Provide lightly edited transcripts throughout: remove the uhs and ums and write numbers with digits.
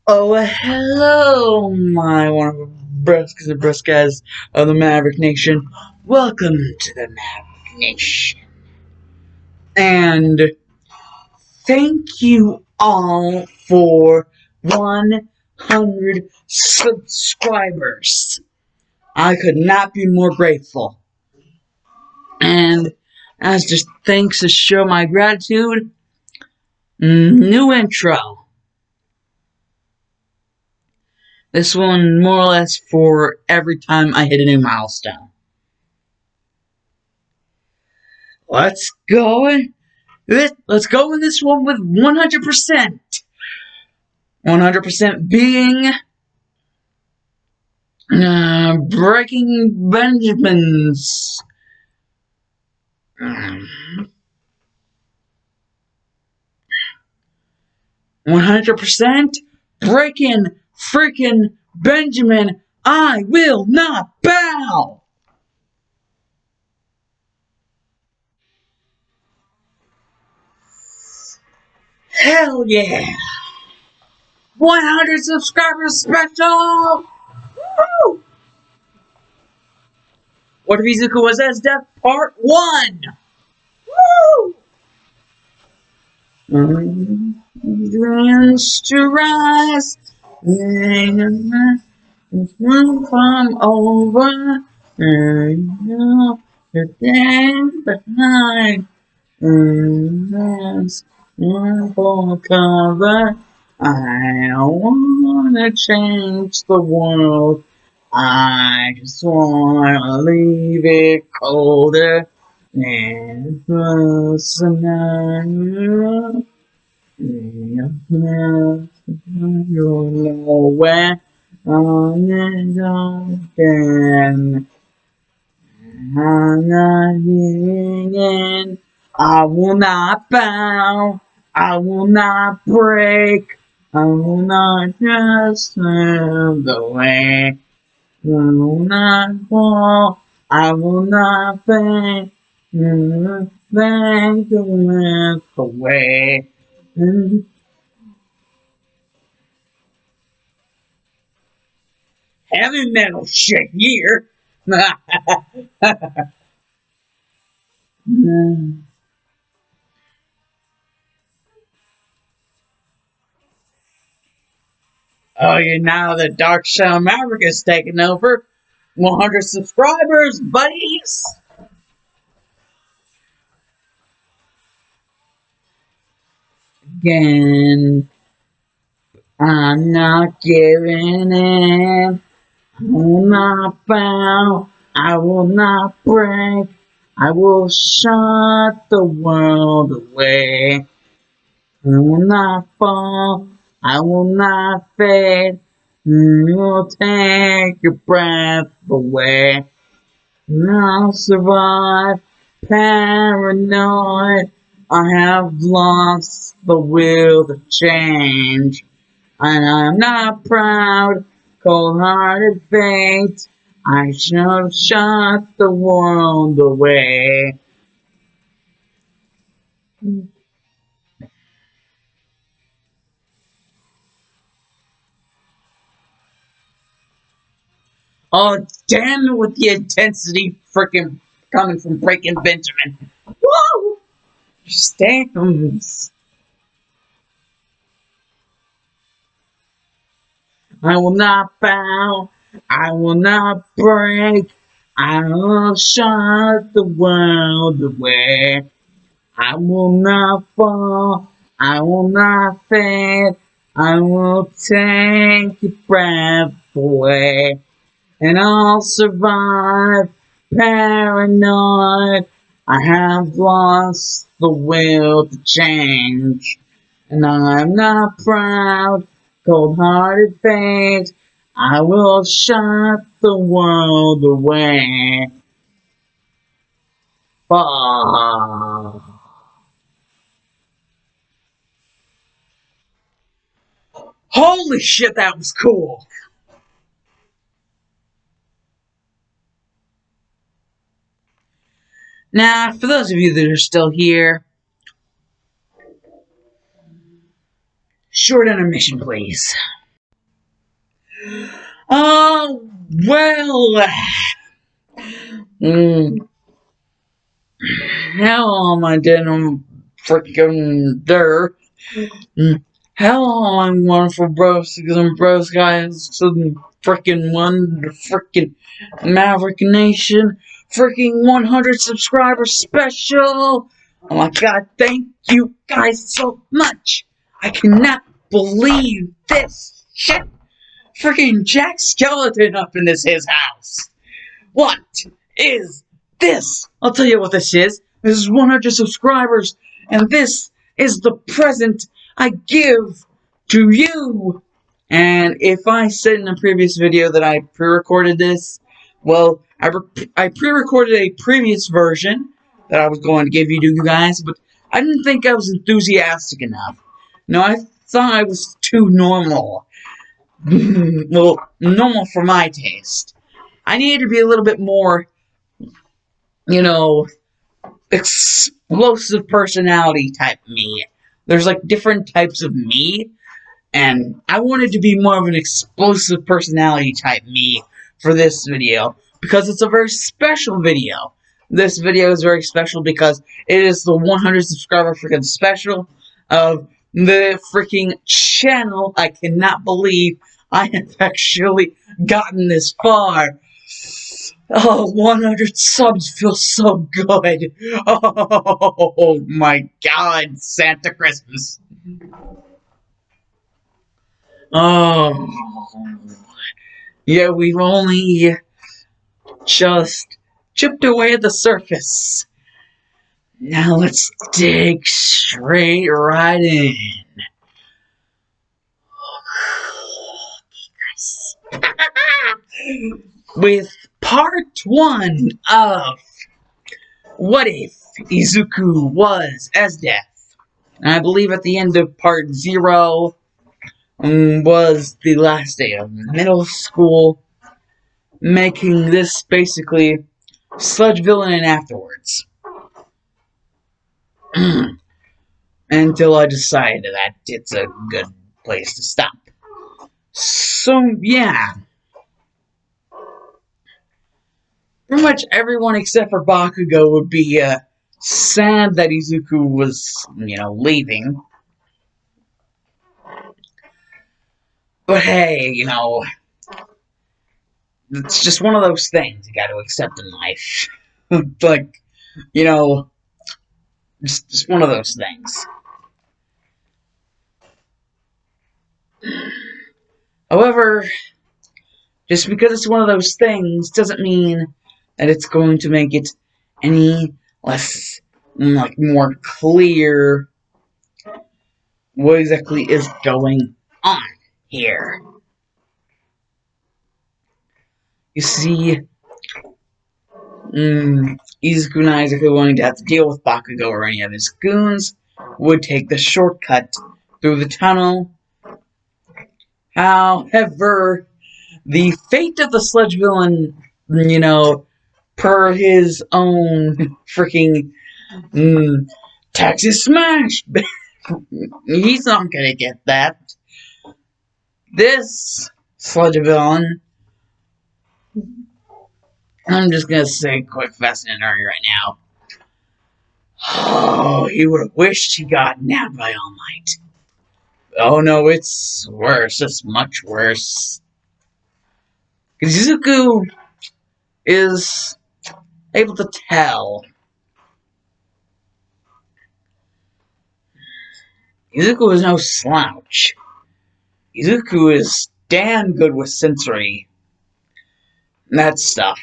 Oh, hello, my wonderful Bruskas and Bruskas of the Maverick Nation. Welcome to the Maverick Nation. And thank you all for 100 subscribers. I could not be more grateful. And as just thanks to show my gratitude, new intro. This one more or less for every time I hit a new milestone. Let's go in this one with 100%. 100% being Breaking Benjamins. 100% Breaking freaking Benjamin. I will not bow. Hell yeah. 100 subscribers special. Woo! What if Izuku was Esdeath Part 1? Woo! Dreams to rise. It's from over. The day behind. There's one for cover. I wanna change the world. I just wanna leave it colder than the night. You'll know where on and on again. I'm not giving in. I will not bow. I will not break. I will not just turn away. I will not fall. I will not faint. Thank you, live away. Heavy metal shit here. Oh, you know the Dark Shadow Maverick is taking over. 100 subscribers, buddies. Again, I'm not giving in. I will not bow. I will not break. I will shut the world away. I will not fall. I will not fade. You will take your breath away. And I'll survive. Paranoid. I have lost the will to change. And I'm not proud. Cold-hearted fate. I shall shut the world away. Oh, damn it with the intensity freaking coming from Breaking Benjamin. Whoa! Stamps. I will not bow. I will not break. I will shut the world away. I will not fall. I will not fade. I will take your breath away. And I'll survive. Paranoid. I have lost the will to change. And I'm not proud. Cold-hearted fate. I will shut the world away. Holy shit, that was cool. Now, for those of you that are still here, short intermission, please. Oh, well. How am I doing freaking there? Hello, I'm wonderful bros and bros guys. Some freaking Maverick Nation, freaking 100 subscribers special. Oh my god, thank you guys so much. I cannot believe this shit. Freaking Jack Skeleton up in his house. What is this? I'll tell you what this is. This is 100 subscribers, and this is the present I give to you. And if I said in a previous video that I pre-recorded this, well, I pre-recorded a previous version that I was going to give you to you guys, but I didn't think I was enthusiastic enough. No, I thought I was too normal. Well, normal for my taste. I needed to be a little bit more, explosive personality type me. There's like different types of me, and I wanted to be more of an explosive personality type me for this video because it's a very special video. This video is very special because it is the 100 subscriber freaking special of the freaking channel. I cannot believe I have actually gotten this far. Oh, 100 subs feels so good. Oh my god, Santa Christmas. Oh, yeah, we've only just chipped away at the surface. Now let's dig straight right in. With part 1 of What If Izuku Was Esdeath. I believe at the end of part 0 was the last day of middle school, making this basically Sludge Villain and afterwards. Until I decided that it's a good place to stop. So, yeah. Pretty much everyone except for Bakugo would be sad that Izuku was, leaving. But hey, it's just one of those things you gotta accept in life. Like, just one of those things. However, just because it's one of those things doesn't mean that it's going to make it any less, more clear what exactly is going on here. You see, Izuku not exactly wanting to have to deal with Bakugo or any of his goons would take the shortcut through the tunnel. However, the fate of the Sludge Villain, per his own freaking Texas Smash, he's not gonna get that. This Sludge Villain, I'm just gonna say quick, fast, and hurry right now. Oh, he would have wished he got nabbed by All Might. Oh no, it's worse. It's much worse. Izuku is able to tell. Izuku is no slouch. Izuku is damn good with sensory. That stuff.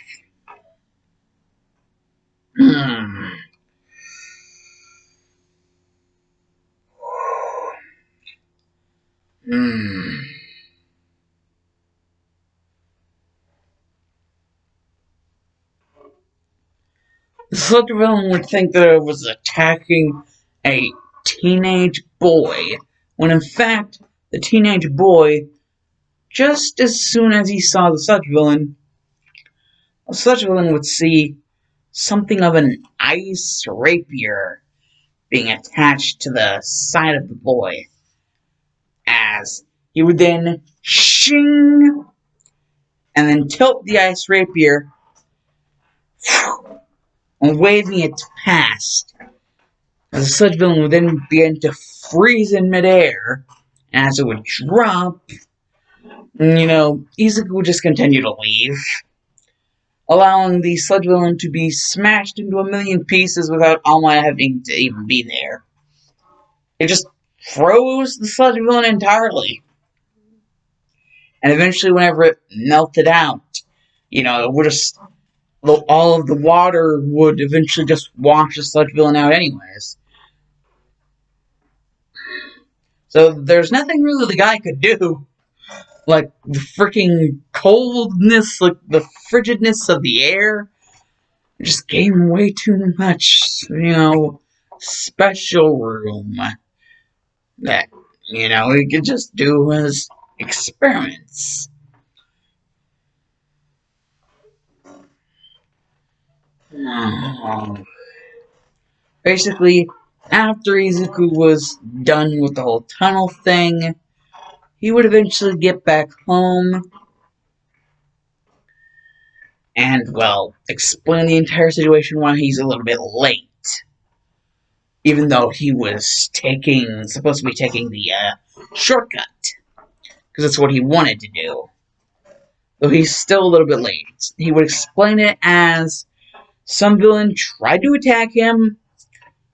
The Sludge Villain would think that it was attacking a teenage boy, when in fact, the teenage boy, just as soon as he saw the Sludge Villain would see something of an ice rapier being attached to the side of the boy, as he would then shing and then tilt the ice rapier, and waving it past. The sludge villain would then begin to freeze in midair, and as it would drop, Izuku would just continue to leave, allowing the sludge villain to be smashed into a million pieces without All Might having to even be there. It just froze the sludge villain entirely. And eventually, whenever it melted out, it would just, all of the water would eventually just wash the sludge villain out anyways. So there's nothing really the guy could do. Like, the freaking coldness, like, the frigidness of the air just gave him way too much, special room that, he could just do his experiments. Basically, after Izuku was done with the whole tunnel thing, he would eventually get back home and, explain the entire situation why he's a little bit late. Even though he was supposed to be taking the shortcut. Because that's what he wanted to do. Though he's still a little bit late. He would explain it as some villain tried to attack him,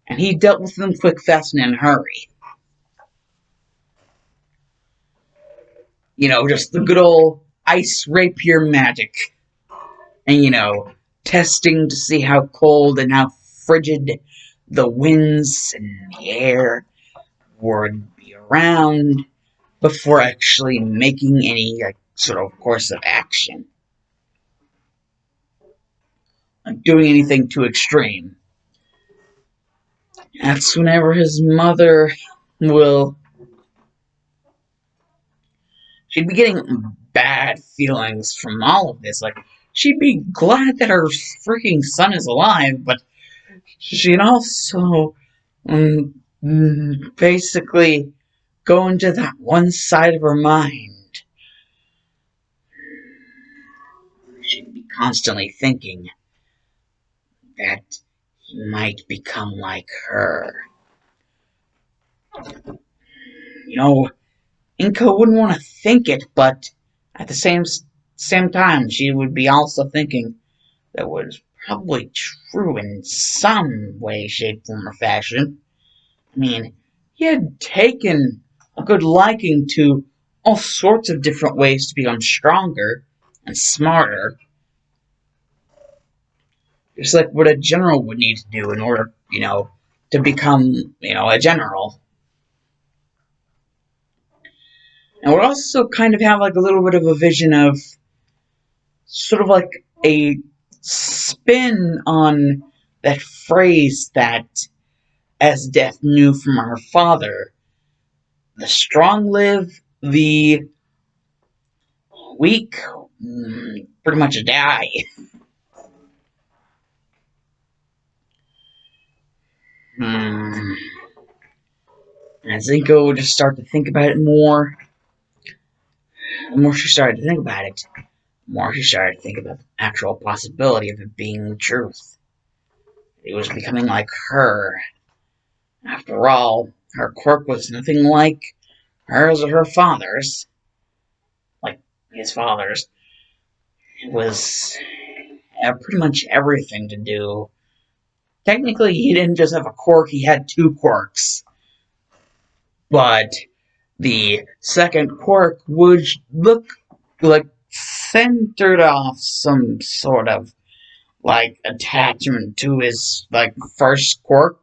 and he dealt with them quick, fast, and in a hurry. Just the good old ice rapier magic. And, testing to see how cold and how frigid the winds and the air would be around before actually making any sort of course of action. Like doing anything too extreme. That's whenever his mother she'd be getting bad feelings from all of this. Like, she'd be glad that her freaking son is alive, but she'd also basically go into that one side of her mind. She'd be constantly thinking that he might become like her. Inko wouldn't want to think it, but at the same time, she would be also thinking that was probably true in some way, shape, form, or fashion. I mean, he had taken a good liking to all sorts of different ways to become stronger and smarter. Just like what a general would need to do in order, to become, a general. And we'll also kind of have a little bit of a vision of sort of a spin on that phrase that Esdeath knew from her father. The strong live, the weak pretty much die. As Inko would just start to think about it more, the more she started to think about it, the more she started to think about the actual possibility of it being the truth. It was becoming like her. After all, her quirk was nothing like hers or her father's. Like his father's. It was pretty much everything to do. Technically, he didn't just have a quirk, he had two quirks. But the second quirk would look like centered off some sort of attachment to his first quirk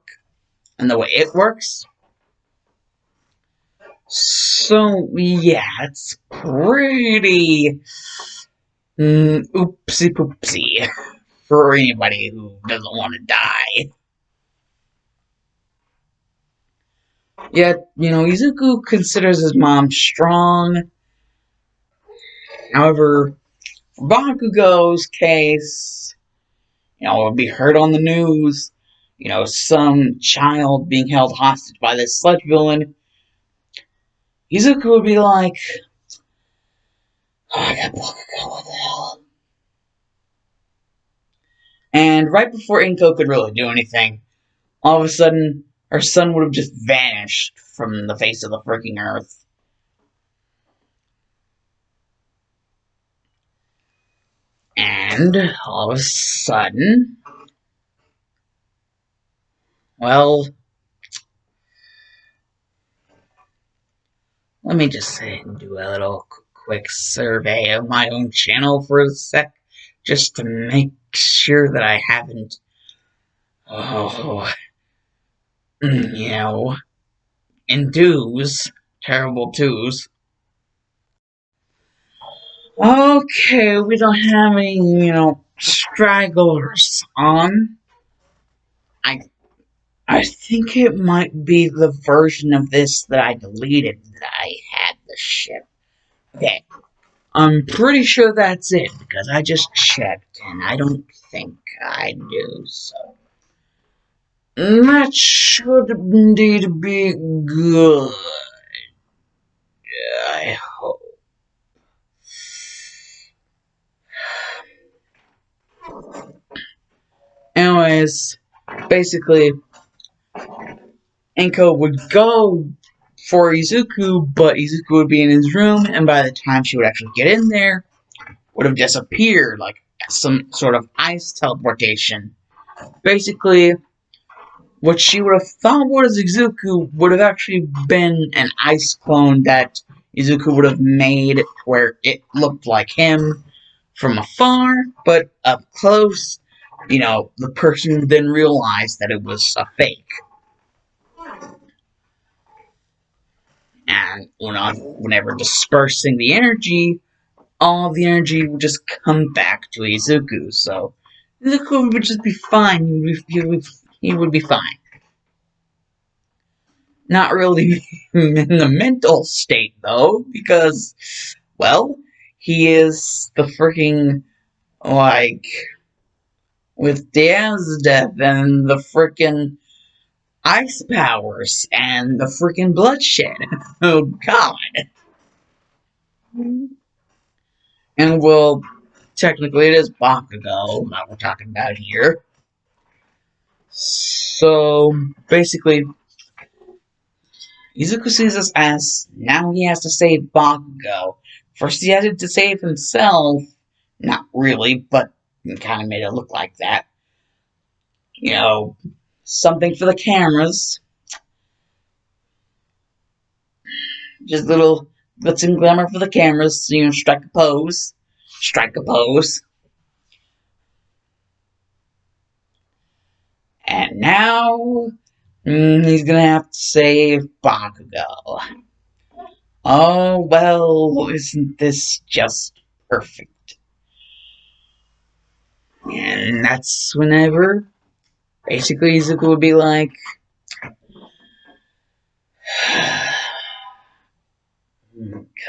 and the way it works. So yeah, it's pretty oopsie poopsie for anybody who doesn't want to die. Yet, Izuku considers his mom strong. However, for Bakugo's case, it would be heard on the news, some child being held hostage by this sludge villain. Izuku would be like, oh, I got Bakugo, what the hell? And right before Inko could really do anything, all of a sudden, her son would have just vanished from the face of the freaking earth. And all of a sudden, well, let me just do a little quick survey of my own channel for a sec, just to make sure that I haven't, you know, in twos, terrible twos. Okay, we don't have any, stragglers on. I I think it might be the version of this that I deleted that I had the ship. Okay, I'm pretty sure that's it because I just checked and I don't think I do so. That should indeed be good. I hope. Anyways, basically, Enko would go for Izuku, but Izuku would be in his room, and by the time she would actually get in there, would have disappeared, like some sort of ice teleportation. Basically, what she would have thought was Izuku would have actually been an ice clone that Izuku would have made where it looked like him from afar, but up close, the person would then realize that it was a fake. And whenever dispersing the energy, all the energy would just come back to Izuku. So Izuku would just be fine. He would be fine. Not really in the mental state, though, because, well, he is the freaking, like, with Esdeath and the freaking ice powers and the freaking bloodshed. Oh, God. And, well, technically it is Bakugo that we're talking about here. So, basically, Izuku sees this as now he has to save Bakugo. First he had to save himself. Not really, but kind of made it look like that. Something for the cameras. Just little glitz and glamour for the cameras. Strike a pose. Strike a pose. And now, he's gonna have to save Bakugo. Oh, well, isn't this just perfect? And that's whenever, basically, Izuku would be like,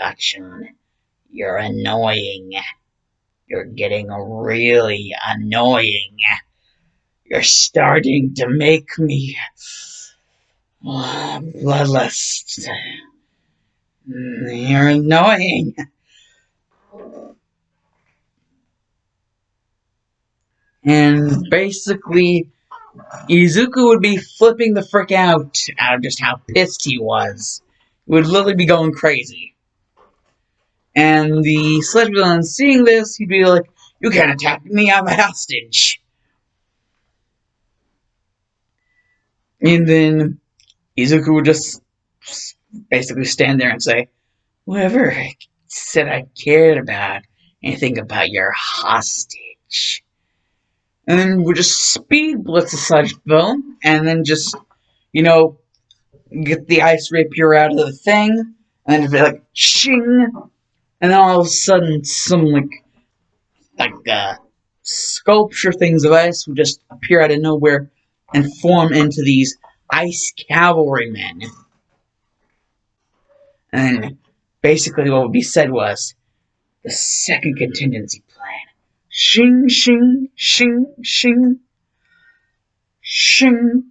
Kachin, you're annoying. You're getting really annoying. You're starting to make me bloodlust. You're annoying. And basically, Izuku would be flipping the frick out of just how pissed he was. He would literally be going crazy. And the Sledge villain, seeing this, he'd be like, you can't attack me, I'm a hostage. And then Izuku would just basically stand there and say, whoever said I cared about anything about your hostage. And then would just speed blitz the Sledge villain, and then just, get the ice rapier out of the thing, and then it'd be like, shing, and then all of a sudden, some, sculpture things of ice would just appear out of nowhere and form into these ice cavalrymen. And basically what would be said was, the second contingency plan. Shing, shing, shing, shing, shing.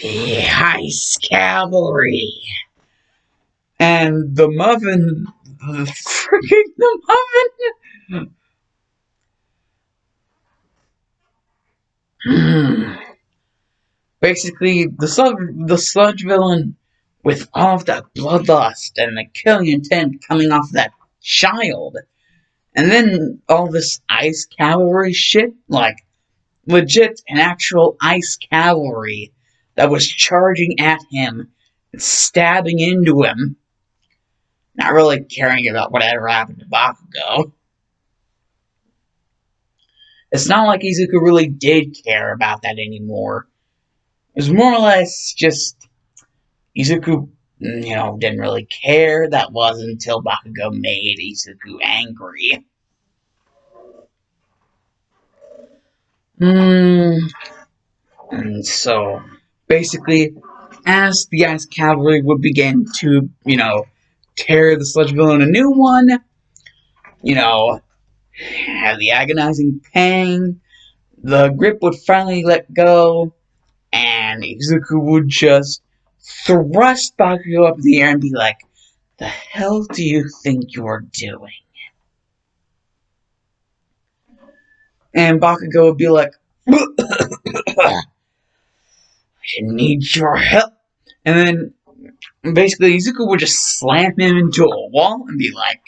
The ice cavalry. And the muffin, Basically, the sludge villain, with all of that bloodlust and the killing intent coming off that child, and then all this ice cavalry shit, like legit an actual ice cavalry that was charging at him, stabbing into him, not really caring about whatever happened to Bakugo. It's not like Izuku really did care about that anymore. It was more or less just Izuku, didn't really care. That wasn't until Bakugo made Izuku angry. And so, basically, as the Ice Cavalry would begin to, tear the Sludge Villain a new one, have the agonizing pain, the grip would finally let go, and Izuku would just thrust Bakugo up in the air and be like, "The hell do you think you're doing?" And Bakugo would be like, "I need your help." And then basically Izuku would just slam him into a wall and be like,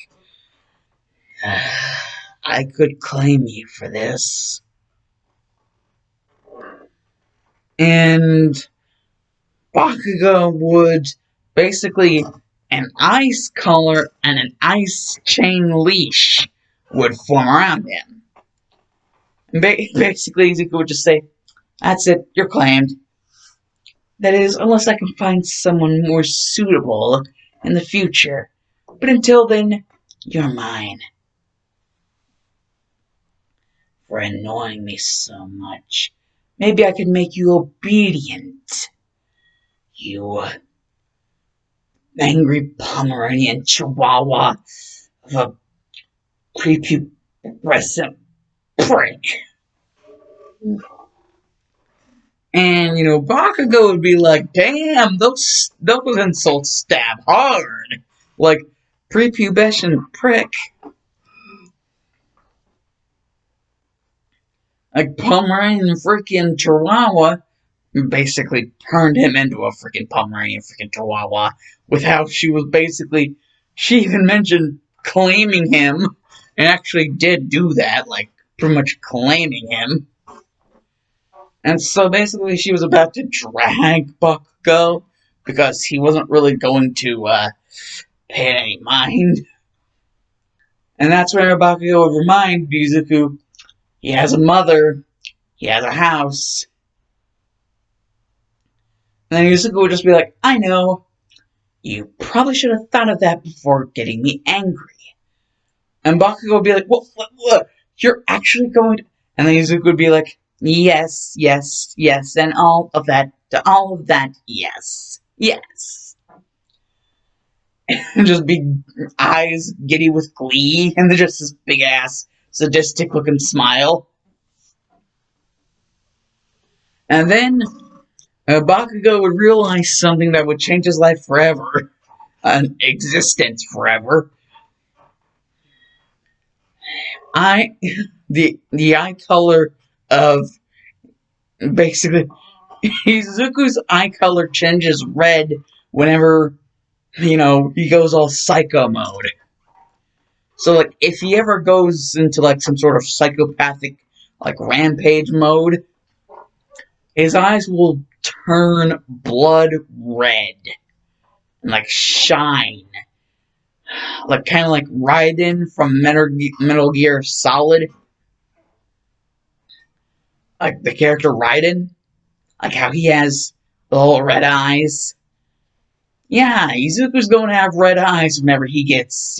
"I could claim you for this." And Bakugo would basically, an ice collar and an ice chain leash would form around him. And basically Izuku would just say, "That's it, you're claimed. That is, unless I can find someone more suitable in the future. But until then, you're mine. For annoying me so much. Maybe I could make you obedient. You angry Pomeranian chihuahua of a prepubescent prick." And, Bakugo would be like, "Damn, those insults stab hard. Like, prepubescent prick." Like, Pomeranian freaking Chihuahua basically turned him into a freaking Pomeranian freaking Chihuahua with how she even mentioned claiming him, and actually did do that, like, pretty much claiming him. And so basically she was about to drag Bakugo because he wasn't really going to pay any mind. And that's where Bakugo would remind Izuku he has a mother, he has a house. And then Izuku would just be like, "I know, you probably should have thought of that before getting me angry." And Bakugo would be like, what? You're actually going to... And then Izuku would be like, "Yes, yes, yes, and all of that, yes, yes." And just big eyes giddy with glee, and then just this big ass, sadistic looking smile. And then Bakugo would realize something that would change his life forever. An existence forever. The eye color of basically Izuku's eye color changes red whenever he goes all psycho mode. So like if he ever goes into like some sort of psychopathic like rampage mode, his eyes will turn blood red and like shine. Like kind of like Raiden from Metal Gear Solid. Like the character Raiden. Like how he has the little red eyes. Yeah, Izuku's going to have red eyes whenever he gets,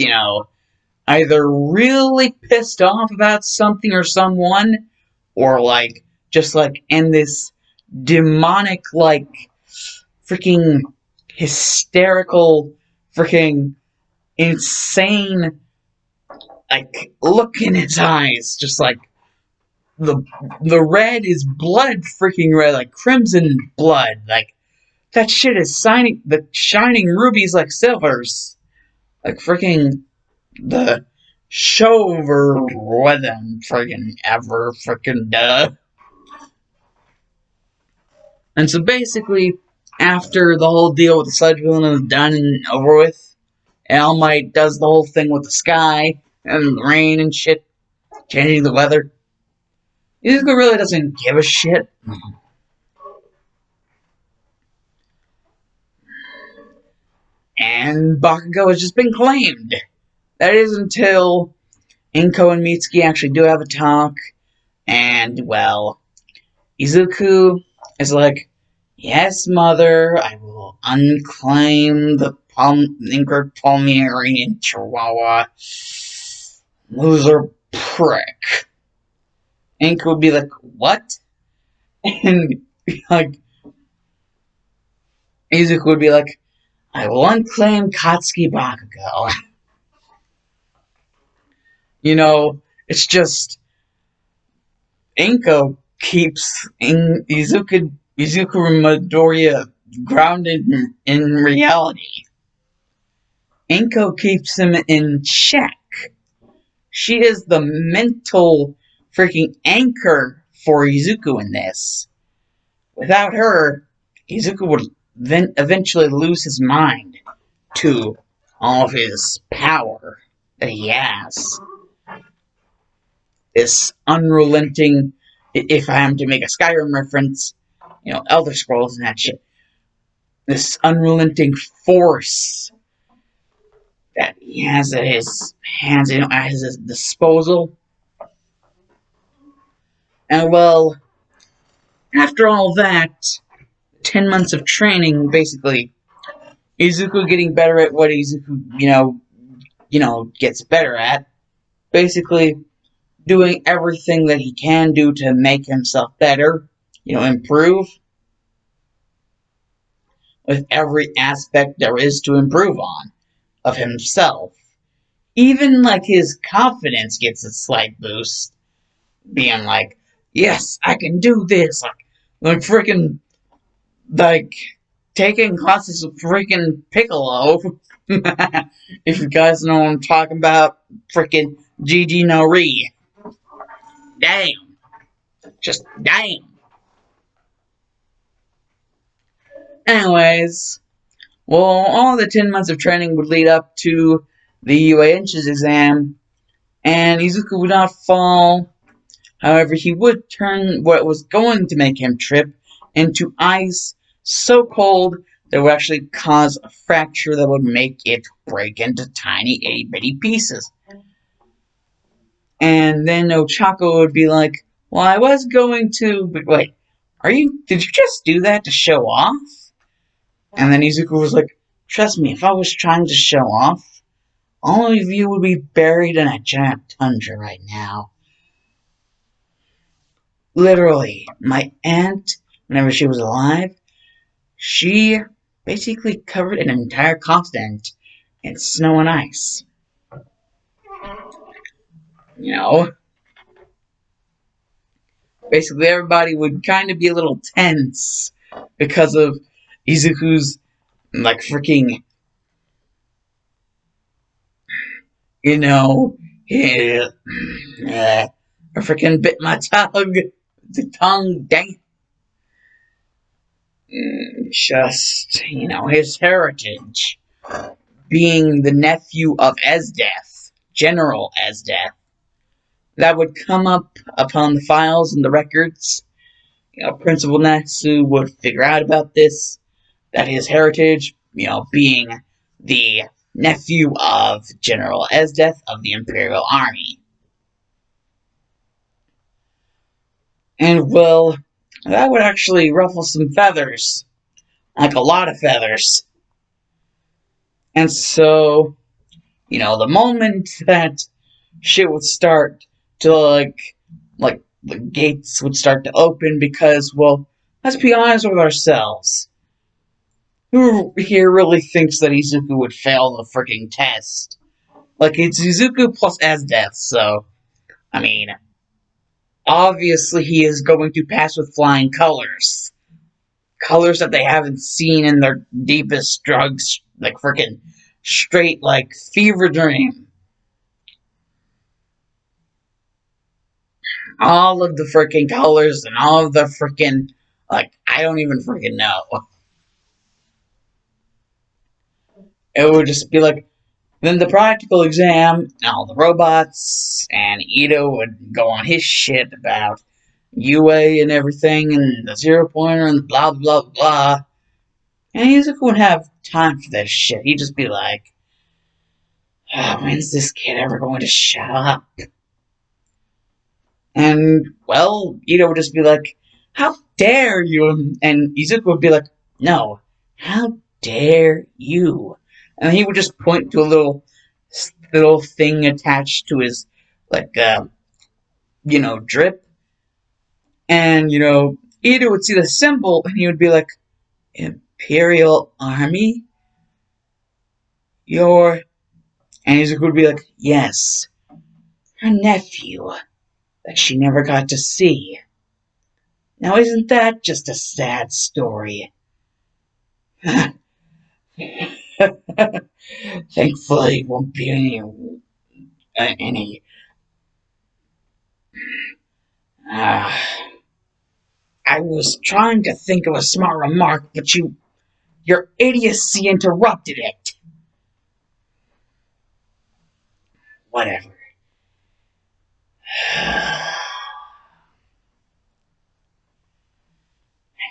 either really pissed off about something or someone, or like, just like in this demonic, like, freaking hysterical, freaking insane, like, look in his eyes, just like, the red is blood freaking red, like crimson blood, like, that shit is shining rubies like silvers, like freaking the show over rhythm freaking ever freaking duh. And so basically, after the whole deal with the sludge villain is done and over with, All Might does the whole thing with the sky and the rain and shit, changing the weather. Izuku really doesn't give a shit. And Bakugo has just been claimed. That is until Inko and Mitsuki actually do have a talk, and, well, Izuku is like, yes, mother, I will unclaim the Inker Palmerian Chihuahua. Loser prick. Inko would be like, what? And, like, Izuku would be like, I will unclaim Katsuki Bakugo. It's just Inko keeps Izuku Midoriya grounded in reality. Inko keeps him in check. She is the mental freaking anchor for Izuku in this. Without her, Izuku would then eventually lose his mind to all of his power that he has. This unrelenting, if I am to make a Skyrim reference, Elder Scrolls and that shit, this unrelenting force that he has at his hands, at his disposal. And, well, after all that, 10 months of training, basically, Izuku getting better at what Izuku, gets better at. Basically, doing everything that he can do to make himself better, improve. With every aspect there is to improve on of himself. Even, like, his confidence gets a slight boost. Being like, yes, I can do this. Like freaking, like, taking classes with freaking Piccolo. If you guys know what I'm talking about, freaking Gigi no Ri. Damn. Just damn. Anyways, well, all the 10 months of training would lead up to the UA Inches exam, and Izuku would not fall. However, he would turn what was going to make him trip into ice so cold that would actually cause a fracture that would make it break into tiny itty-bitty pieces. And then Ochako would be like, well, I was going to, but wait, did you just do that to show off? And then Izuku was like, trust me, if I was trying to show off, all of you would be buried in a giant tundra right now. Literally, my aunt, whenever she was alive, she basically covered an entire continent in snow and ice. Basically everybody would kind of be a little tense because of Izuku's, like, freaking, I freaking bit my tongue. The tongue, dang. Just, his heritage. Being the nephew of Esdeath, General Esdeath. That would come up upon the files and the records. Principal Natsu would figure out about this. That his heritage, being the nephew of General Esdeath of the Imperial Army. And, well, that would actually ruffle some feathers. Like a lot of feathers. And so, the moment that shit would start to, like the gates would start to open because, well, let's be honest with ourselves. Who here really thinks that Izuku would fail the freaking test? Like, it's Izuku plus Esdeath, so, I mean, obviously he is going to pass with flying colors. Colors that they haven't seen in their deepest drugs, like freaking straight, like, fever dream. All of the freaking colors and all of the freaking, like, I don't even freaking know. It would just be like, then the practical exam, and all the robots, and Ito would go on his shit about UA and everything, and the 0 pointer, and blah blah blah. And Izuku wouldn't have time for that shit. He'd just be like, oh, when's this kid ever going to shut up? And, well, Ito would just be like, how dare you? And Izuku would be like, no, how dare you? And he would just point to a little thing attached to his, like, drip. And, Ito would see the symbol, and he would be like, Imperial Army? Your... And Izuku would be like, yes, her nephew, that she never got to see. Now isn't that just a sad story? Thankfully, won't be any. Uh, I was trying to think of a smart remark, but your idiocy interrupted it. Whatever.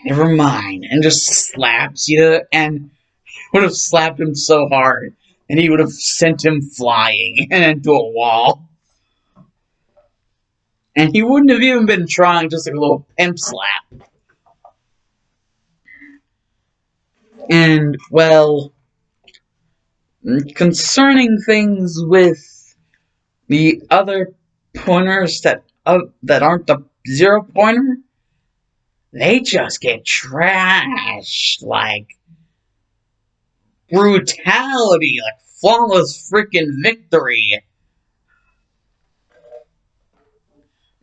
Never mind. And just slaps you, and would have slapped him so hard, and he would have sent him flying into a wall. And he wouldn't have even been trying, just like a little pimp slap. And, well, concerning things with the other pointers that aren't the 0 pointer, they just get trashed like brutality, like flawless freaking victory.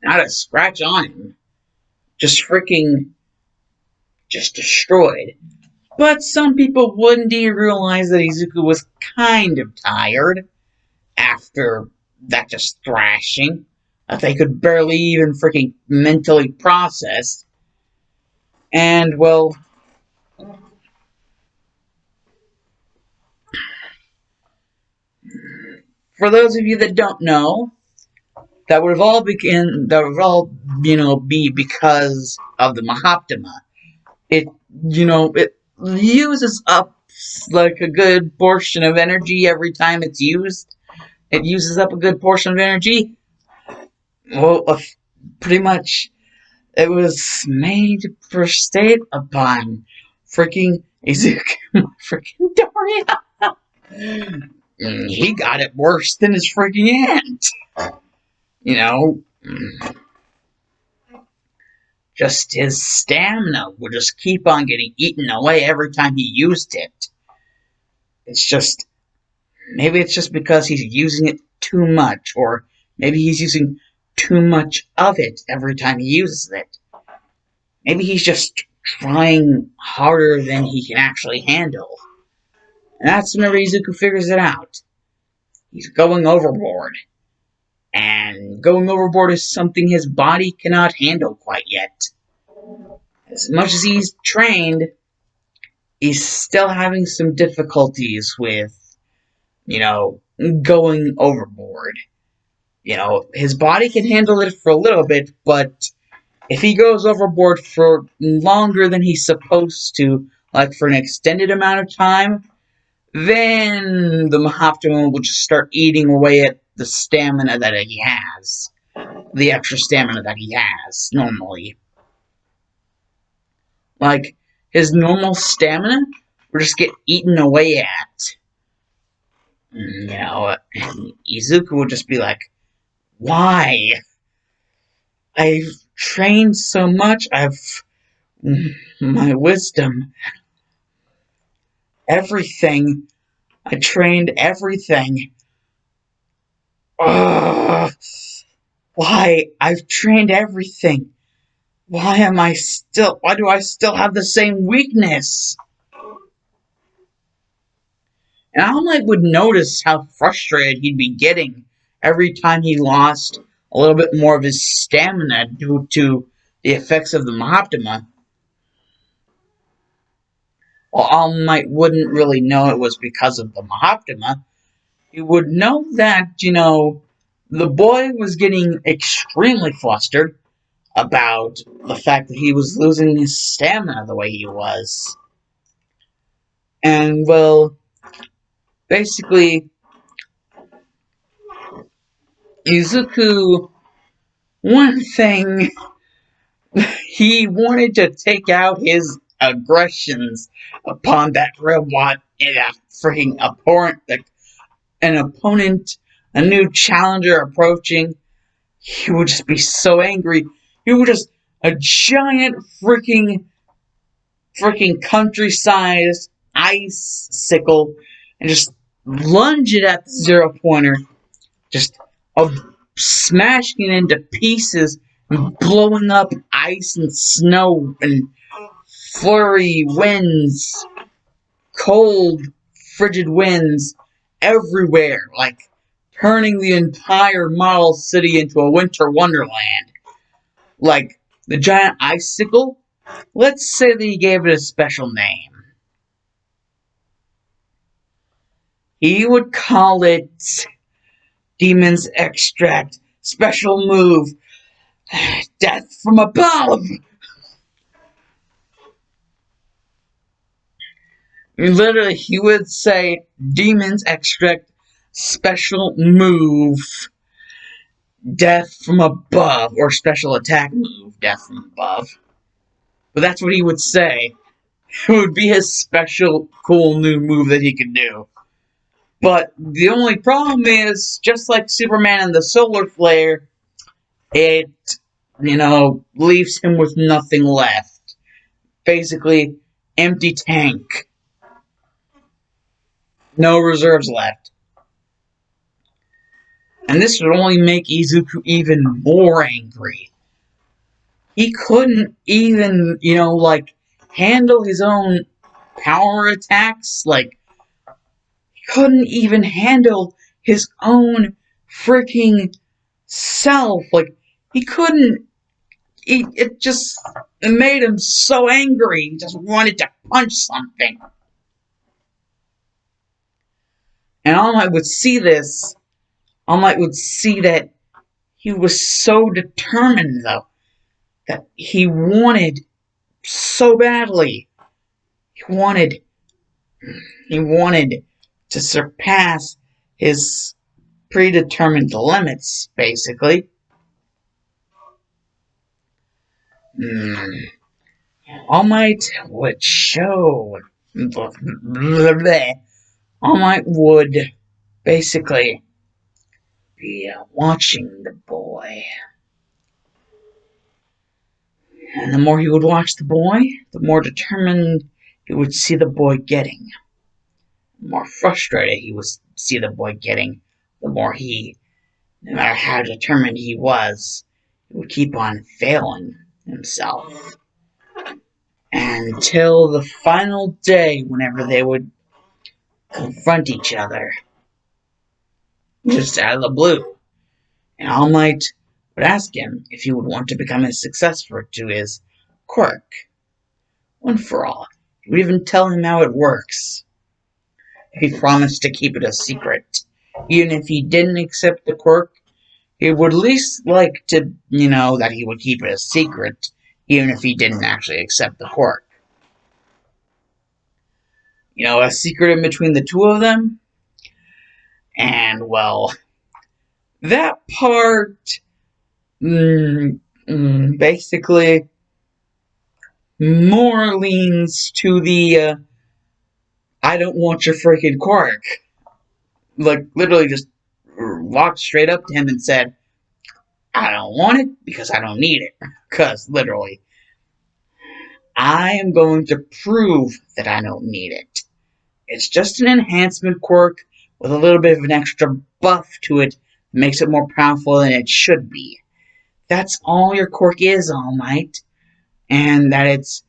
Not a scratch on him. Just destroyed. But some people wouldn't even realize that Izuku was kind of tired after that just thrashing, that they could barely even freaking mentally process. And, well, for those of you that don't know, that would all be because of the Mahoptima. It uses up like a good portion of energy every time it's used. It uses up a good portion of energy. Well, pretty much, it was made for state upon freaking Izuku, freaking Doria. He got it worse than his freaking aunt. Just his stamina would just keep on getting eaten away every time he used it. Maybe it's just because he's using it too much, or maybe he's using too much of it every time he uses it. Maybe he's just trying harder than he can actually handle. And that's whenever Izuku figures it out. He's going overboard. And going overboard is something his body cannot handle quite yet. As much as he's trained, he's still having some difficulties with, going overboard. His body can handle it for a little bit, but if he goes overboard for longer than he's supposed to, like for an extended amount of time, then the Mahoptima will just start eating away at the stamina that he has. The extra stamina that he has, normally. Like, his normal stamina will just get eaten away at. Izuku will just be like, why? I've trained so much, my wisdom, everything, I trained everything. Ugh. Why? I've trained everything. Why do I still have the same weakness? And All Might would notice how frustrated he'd be getting every time he lost a little bit more of his stamina due to the effects of the Mahoptima. Well, All Might wouldn't really know it was because of the Mahatma. He would know that, the boy was getting extremely flustered about the fact that he was losing his stamina the way he was. And, well, basically, Izuku, one thing, he wanted to take out his aggressions upon that robot in a freaking opponent, a new challenger approaching. He would just be so angry. He would just a giant freaking country-sized ice sickle and just lunge it at the 0 pointer, just smashing it into pieces and blowing up ice and snow and flurry winds, cold, frigid winds everywhere, like turning the entire model city into a winter wonderland. Like the giant icicle, let's say that he gave it a special name. He would call it Demon's Extract, special move, Death from Above. Literally, he would say Demon's Extract, special move, Death from Above, or special attack move, Death from Above. But that's what he would say. It would be his special, cool new move that he could do. But the only problem is, just like Superman and the Solar Flare, it, leaves him with nothing left. Basically, empty tank. No reserves left. And this would only make Izuku even more angry. He couldn't even, handle his own power attacks. Like, he couldn't even handle his own freaking self. Like, he couldn't. It made him so angry. He just wanted to punch something. And All Might would see this. All Might would see that he was so determined, though, that he wanted so badly. He wanted to surpass his predetermined limits, basically. All Might would show. All Might would basically be watching the boy. And the more he would watch the boy, the more determined he would see the boy getting. The more frustrated he would see the boy getting, the more no matter how determined he would keep on failing himself. Until the final day, whenever they would confront each other, just out of the blue. And All Might would ask him if he would want to become his successor to his quirk. One for all. He would even tell him how it works. He promised to keep it a secret. Even if he didn't accept the quirk, he would at least like to, that he would keep it a secret, even if he didn't actually accept the quirk. A secret in between the two of them. And, well, that part, basically, more leans to the, I don't want your freaking quirk. Like, literally just walked straight up to him and said, I don't want it because I don't need it. Because, literally, I am going to prove that I don't need it. It's just an enhancement quirk with a little bit of an extra buff to it that makes it more powerful than it should be. That's all your quirk is, All Might. And that it's,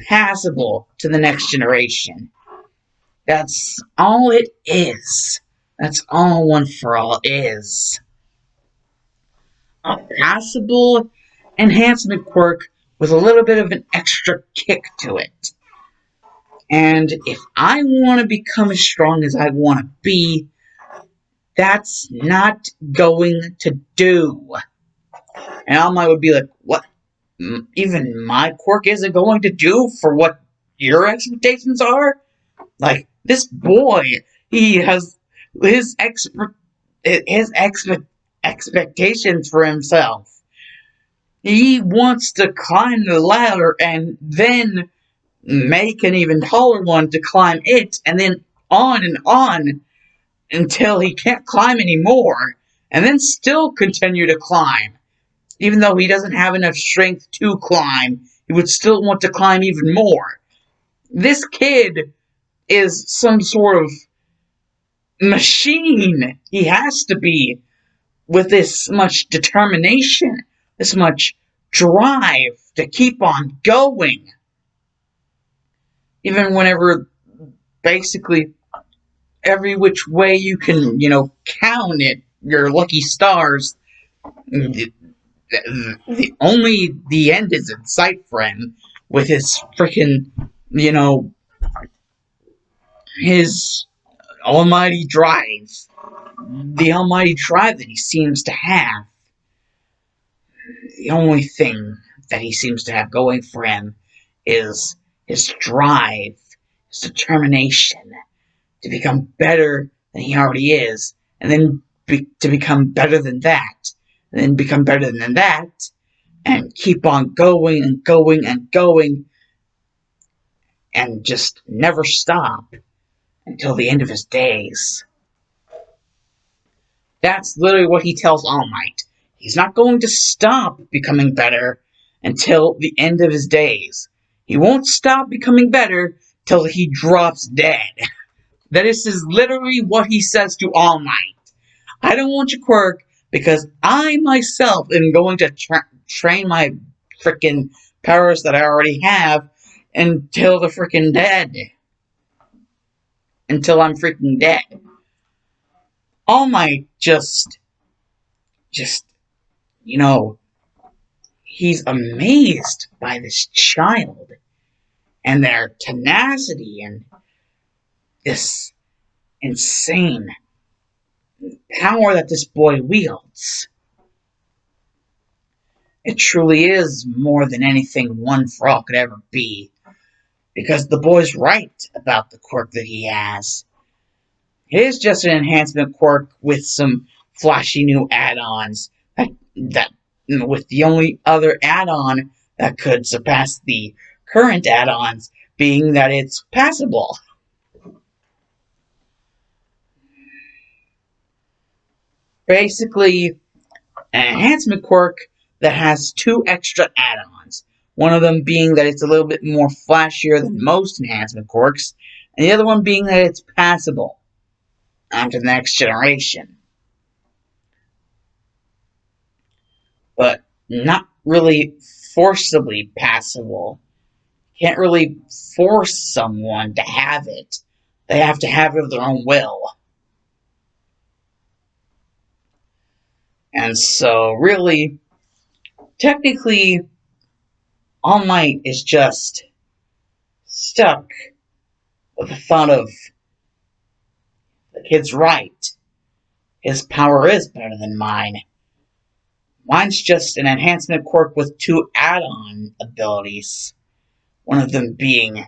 passable to the next generation. That's all it is. That's all One for All is. A passable enhancement quirk with a little bit of an extra kick to it. And if I want to become as strong as I want to be, that's not going to do. And All Might would be like, what? Even my quirk isn't going to do for what your expectations are? Like, this boy, he has his expectations for himself. He wants to climb the ladder and then make an even taller one to climb it, and then on and on until he can't climb anymore, and then still continue to climb. Even though he doesn't have enough strength to climb, he would still want to climb even more. This kid is some sort of machine. He has to be, with this much determination, this much drive to keep on going. Even whenever basically every which way you can, count it, your lucky stars, only the end is in sight for him with his freaking, his almighty drive. The almighty drive that he seems to have. The only thing that he seems to have going for him is his drive, his determination to become better than he already is, and then to become better than that, and then become better than that, and keep on going and going and going, and just never stop until the end of his days. That's literally what he tells All Might. He's not going to stop becoming better until the end of his days. He won't stop becoming better till he drops dead. That is literally what he says to All Might. I don't want your quirk because I myself am going to train my freaking powers that I already have until the freaking dead. Until I'm freaking dead. All Might just, he's amazed by this child and their tenacity and this insane power that this boy wields. It truly is more than anything one for all could ever be, because the boy's right about the quirk that he has. It is just an enhancement quirk with some flashy new add-ons that with the only other add-on that could surpass the current add-ons being that it's passable. Basically, an enhancement quirk that has two extra add-ons. One of them being that it's a little bit more flashier than most enhancement quirks, and the other one being that it's passable onto the next generation. But not really forcibly passable. Can't really force someone to have it. They have to have it of their own will. And so, really, technically, All Might is just stuck with the thought of the kid's right. His power is better than mine. Mine's just an enhancement quirk with two add-on abilities. One of them being a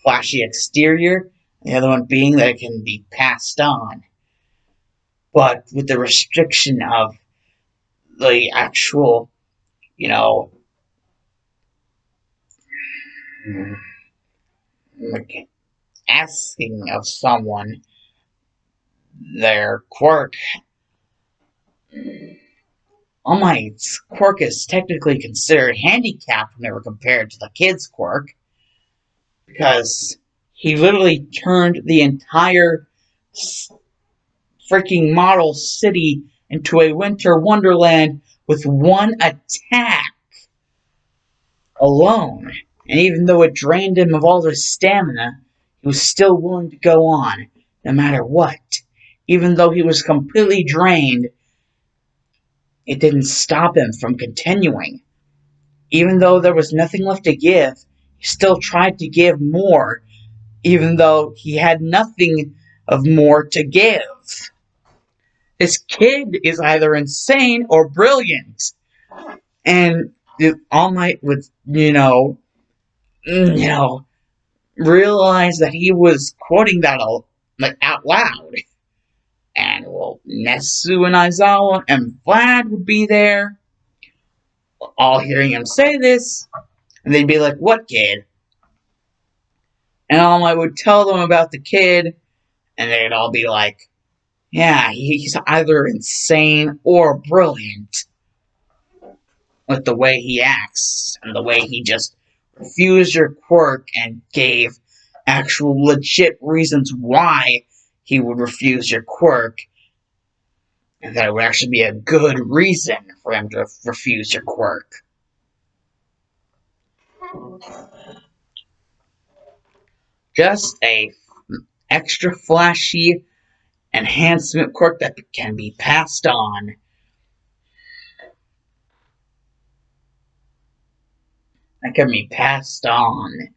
flashy exterior, the other one being that it can be passed on. But with the restriction of the actual, like asking of someone their quirk. All Might's quirk is technically considered handicapped whenever compared to the kid's quirk, because he literally turned the entire freaking model city into a winter wonderland with one attack alone. And even though it drained him of all his stamina, he was still willing to go on, no matter what. Even though he was completely drained, it didn't stop him from continuing. Even though there was nothing left to give, He still tried to give more, even though he had nothing of more to give. This kid is either insane or brilliant. And All Might would, realize that he was quoting that out loud. And Nesu and Aizawa and Vlad would be there, all hearing him say this, and they'd be like, "What kid?" And All Might would tell them about the kid, and they'd all be like, "Yeah, he's either insane or brilliant with the way he acts and the way he just refused your quirk and gave actual legit reasons why he would refuse your quirk, and that it would actually be a good reason for him to refuse your quirk." Just a extra flashy enhancement quirk that can be passed on. That can be passed on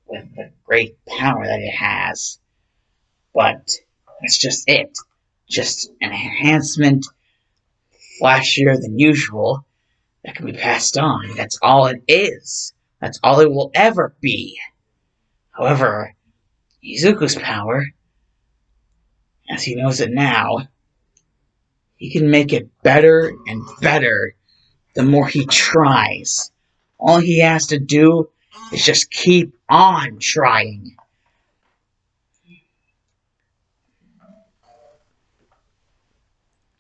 with the great power that it has. But that's just it. Just an enhancement flashier than usual that can be passed on. That's all it is. That's all it will ever be. However, Izuku's power, as he knows it now, he can make it better and better the more he tries. All he has to do is just keep on trying.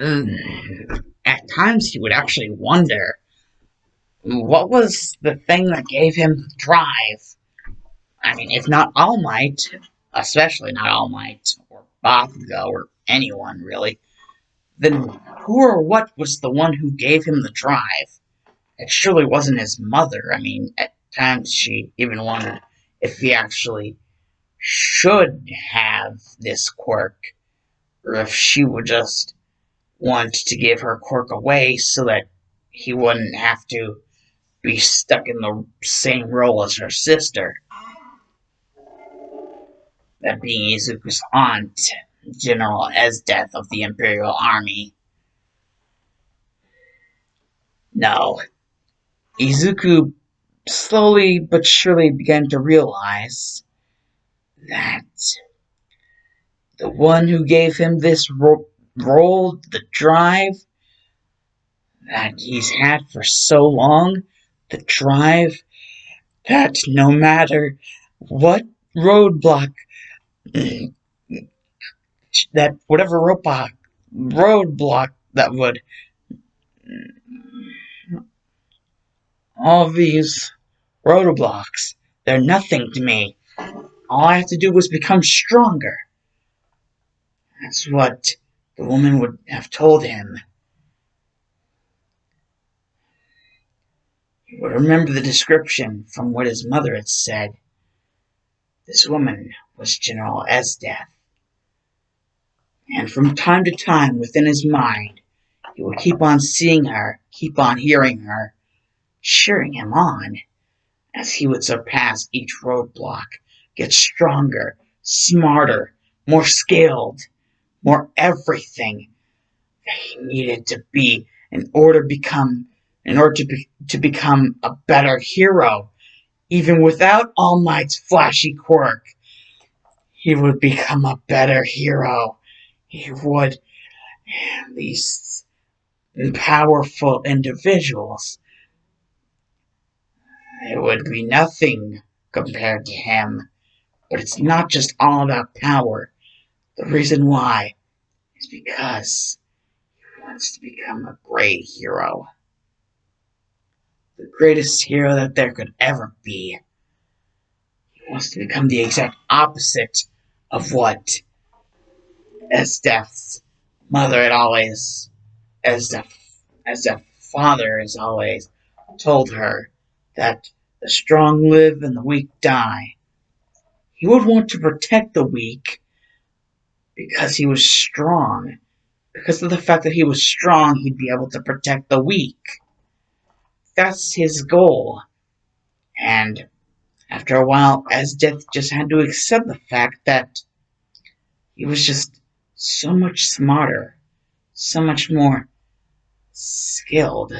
At times he would actually wonder, what was the thing that gave him drive? I mean, if not All Might, especially not All Might, or Bakugo, or anyone really, then who or what was the one who gave him the drive? It surely wasn't his mother. I mean, at times she even wondered if he actually should have this quirk, or if she would just want to give her quirk away so that he wouldn't have to be stuck in the same role as her sister. That being Izuku's aunt, General Esdeath of the Imperial Army. No. Izuku slowly but surely began to realize that the one who gave him this role, the drive that he's had for so long, the drive that no matter what roadblock, that whatever roadblock that would, all these roadblocks, they're nothing to me. All I have to do was become stronger. That's what the woman would have told him. He would remember the description from what his mother had said. This woman was General Esdeath. And from time to time within his mind, he would keep on seeing her, keep on hearing her, cheering him on as he would surpass each roadblock, get stronger, smarter, more skilled, more everything that he needed to be in order to become a better hero. Even without All Might's flashy quirk, he would become a better hero. He would. These powerful individuals, it would be nothing compared to him. But it's not just all about power. The reason why is because he wants to become a great hero. The greatest hero that there could ever be. He wants to become the exact opposite of what Esdeath's mother had always, Esdeath's father has always told her, that the strong live and the weak die. He would want to protect the weak because he was strong. Because of the fact that he was strong, he'd be able to protect the weak. That's his goal. And After a while, Esdeath just had to accept the fact that he was just so much smarter, so much more skilled,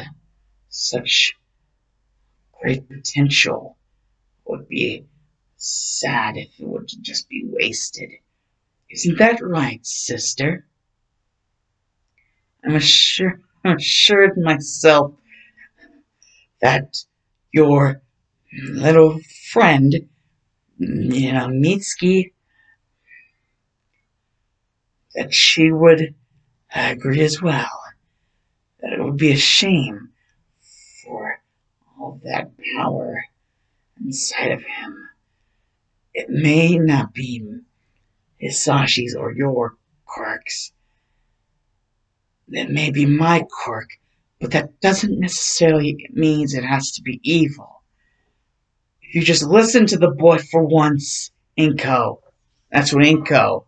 such great potential. Would be sad if it would just be wasted. Isn't that right, sister? I'm assured myself that your little friend, Mitsuki, that she would agree as well. That it would be a shame for all that power inside of him. It may not be Hisashi's or your quirks. It may be my quirk, but that doesn't necessarily mean it has to be evil. If you just listen to the boy for once, Inko, that's what Inko,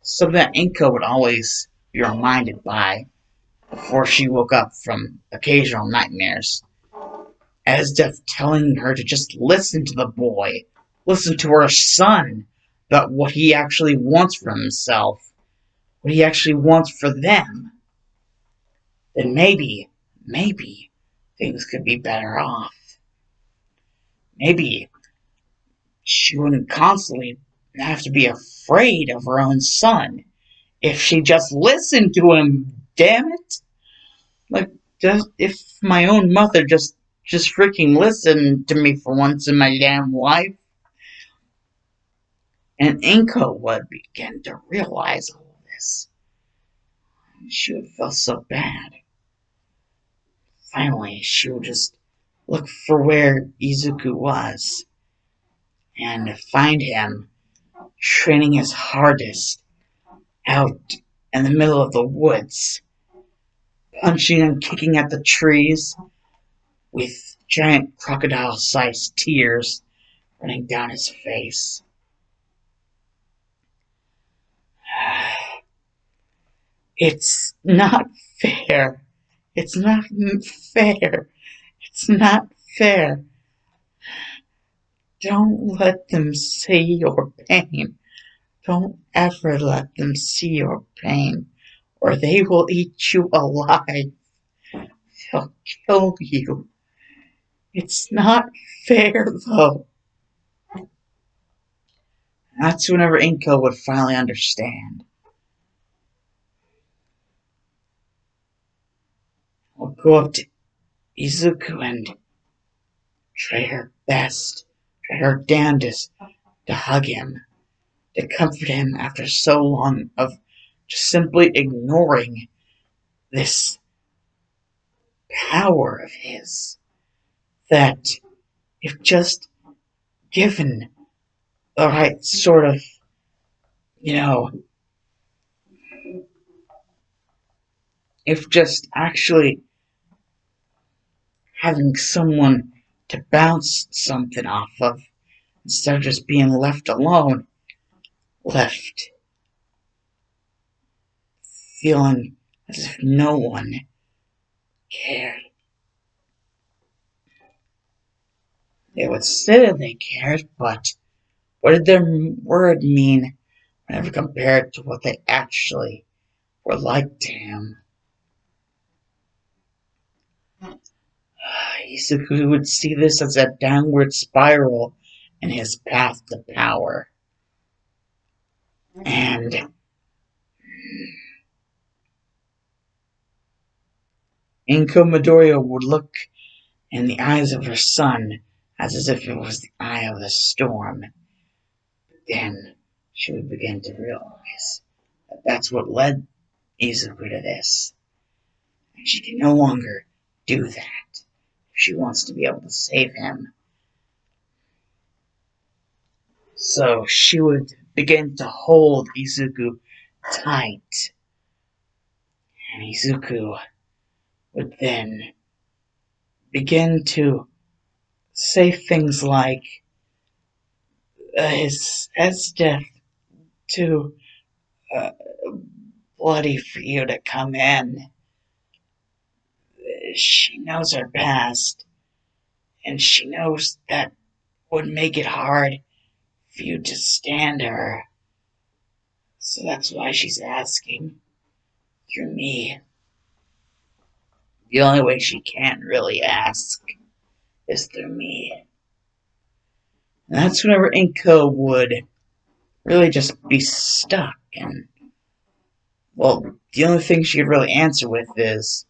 something that Inko would always be reminded by before she woke up from occasional nightmares. Esdeath telling her to just listen to the boy, listen to her son, about what he actually wants for himself, what he actually wants for them. Then maybe things could be better off. Maybe she wouldn't constantly have to be afraid of her own son if she just listened to him. Damn it! Like, just if my own mother just freaking listened to me for once in my damn life. And Inko would begin to realize all this. She would feel so bad. Finally, she would just look for where Izuku was and find him training his hardest out in the middle of the woods, punching and kicking at the trees with giant crocodile-sized tears running down his face. It's not fair. It's not fair. It's not fair. Don't let them see your pain. Don't ever let them see your pain, or they will eat you alive. They'll kill you. It's not fair, though. That's whenever Inko would finally understand. We'll go up to Izuku and try her best, try her damnedest to hug him, to comfort him after so long of just simply ignoring this power of his. That if just given the right sort of, if just actually having someone to bounce something off of, instead of just being left alone, left feeling as if no one cared. They would say that they cared, but what did their word mean whenever compared to what they actually were like to him? Izuku would see this as a downward spiral in his path to power. And Inko Midoriya would look in the eyes of her son as if it was the eye of the storm. But then she would begin to realize that that's what led Izuku to this. And she can no longer do that if she wants to be able to save him. So she would begin to hold Izuku tight. And Izuku would then begin to say things like, his Esdeath too bloody for you to come in. She knows her past. and she knows that would make it hard for you to stand her. So that's why she's asking through me. The only way she can't really ask is through me. And that's whenever Inko would really just be stuck. And, well, the only thing she could really answer with is,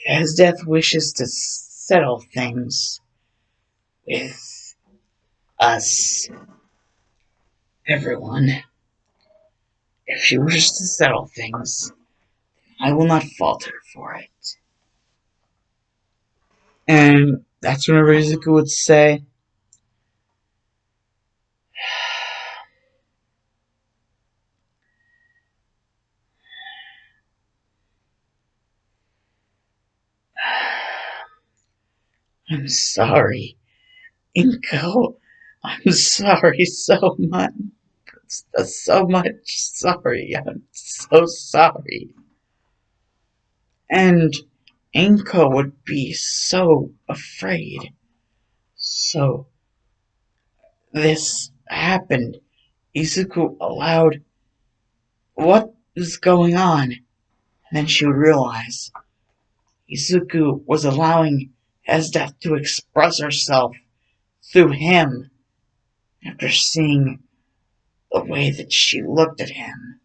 Esdeath wishes to settle things with us, everyone. If she wishes to settle things, I will not fault her for it. And that's whenever Izuku would say, I'm sorry, Inko. I'm sorry so much. So much sorry. I'm so sorry. And Inko would be so afraid. So this happened. Izuku allowed what is going on. And then she would realize Izuku was allowing Esdeath to express herself through him after seeing the way that she looked at him,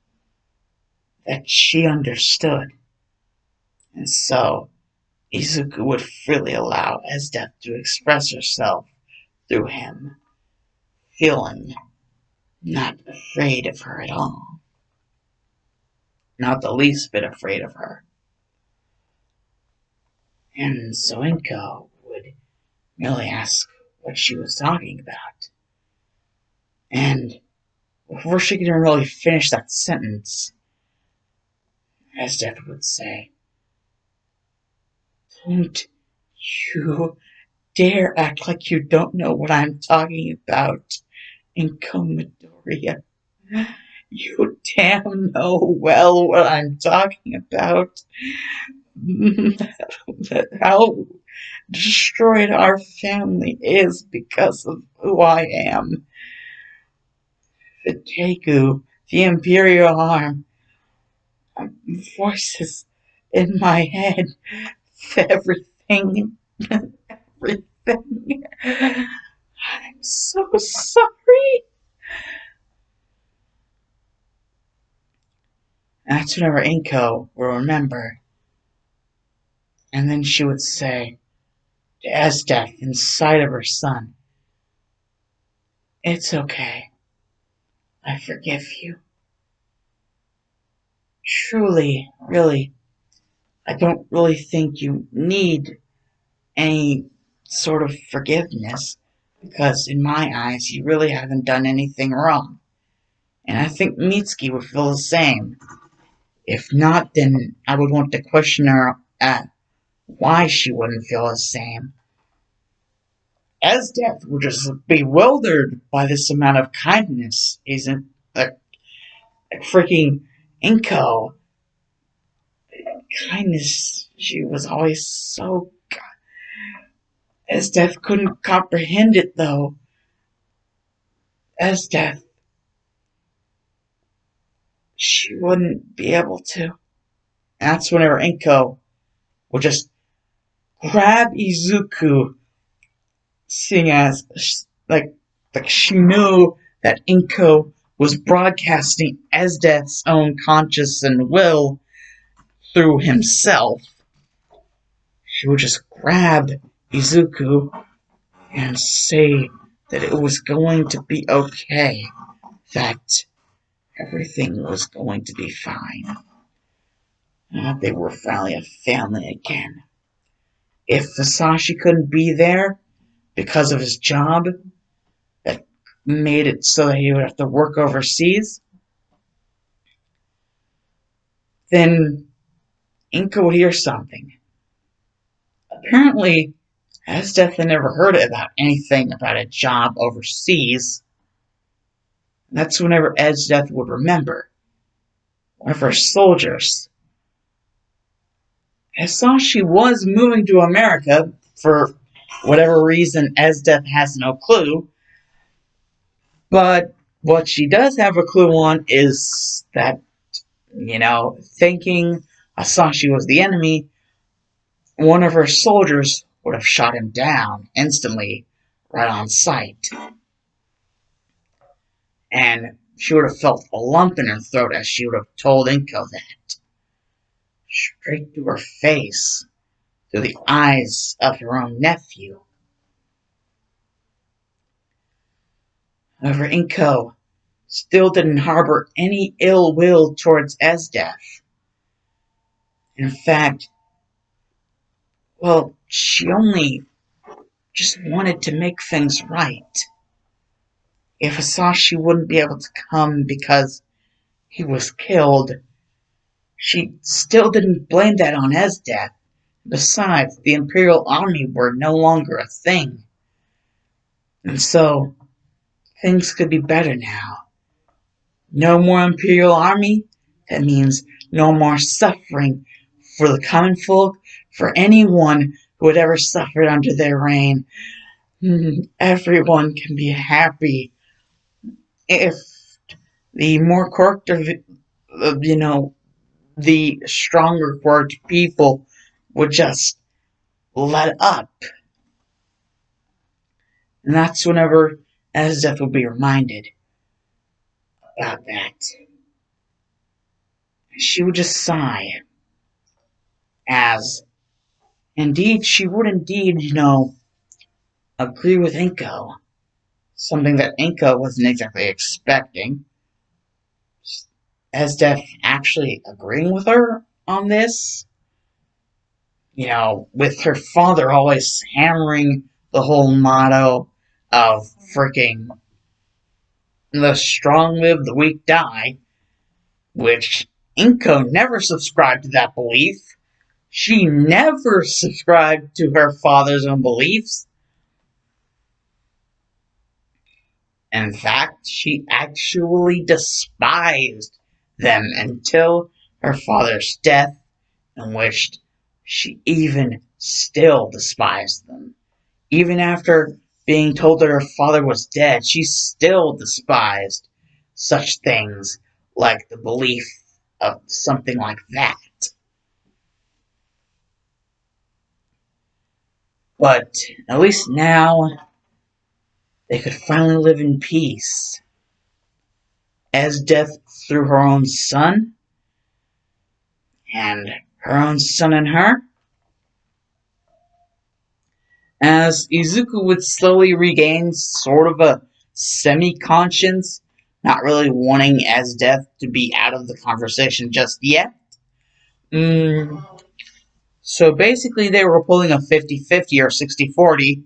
that she understood. And so Izuku would freely allow Esdeath to express herself through him, feeling not afraid of her at all. Not the least bit afraid of her. And so Inko would merely ask what she was talking about. And before she could even really finish that sentence, Esdeath would say, "Don't you dare act like you don't know what I'm talking about, Inko Midoriya. You damn know well what I'm talking about. How destroyed our family is because of who I am. The Teku, the Imperial Arm, voices in my head, everything, everything. I'm so sorry." That's whenever Inko will remember. And then she would say to Esdeath inside of her son, "It's okay. I forgive you. Truly, really, I don't really think you need any sort of forgiveness, because in my eyes, you really haven't done anything wrong. And I think Mitsuki would feel the same. If not, then I would want to question her at why she wouldn't feel the same. Esdeath was just bewildered by this amount of kindness. Isn't like freaking Inko kindness? She was always so. Esdeath couldn't comprehend it though. Esdeath, she wouldn't be able to. That's whenever Inko would just grab Izuku, seeing as like she knew that Inko was broadcasting Esdeath's own conscience and will through himself. She would just grab Izuku and say that it was going to be okay, that everything was going to be fine, and that they were finally a family again. If Masashi couldn't be there because of his job that made it so that he would have to work overseas, then Inko would hear something. Apparently, Esdeath had never heard about anything about a job overseas. That's whenever Esdeath would remember one of her soldiers Hisashi was moving to America for whatever reason. Esdeath has no clue. But what she does have a clue on is that, thinking Hisashi was the enemy, one of her soldiers would have shot him down instantly, right on sight. And she would have felt a lump in her throat as she would have told Inko that. Straight to her face, through the eyes of her own nephew. However, Inko still didn't harbor any ill will towards Esdeath. In fact, well, she only just wanted to make things right. If Hisashi wouldn't be able to come because he was killed, she still didn't blame that on Esdeath. Besides, the Imperial Army were no longer a thing. And so, things could be better now. No more Imperial Army, that means no more suffering for the common folk, for anyone who had ever suffered under their reign. Everyone can be happy if the more correct, the stronger quirked people would just let up. And that's whenever Esdeath will be reminded about that. She would just sigh, as indeed she would agree with Inko. Something that Inko wasn't exactly expecting. Esdeath actually agreeing with her on this. With her father always hammering the whole motto of freaking the strong live, the weak die, which Inko never subscribed to that belief. She never subscribed to her father's own beliefs. In fact, she actually despised them until her father's death, in which she even still despised them. Even after being told that her father was dead, she still despised such things like the belief of something like that. But at least now, they could finally live in peace. Esdeath through her own son, and her own son and her. As Izuku would slowly regain sort of a semi-conscience, not really wanting Esdeath to be out of the conversation just yet. So basically they were pulling a 50-50 or 60-40.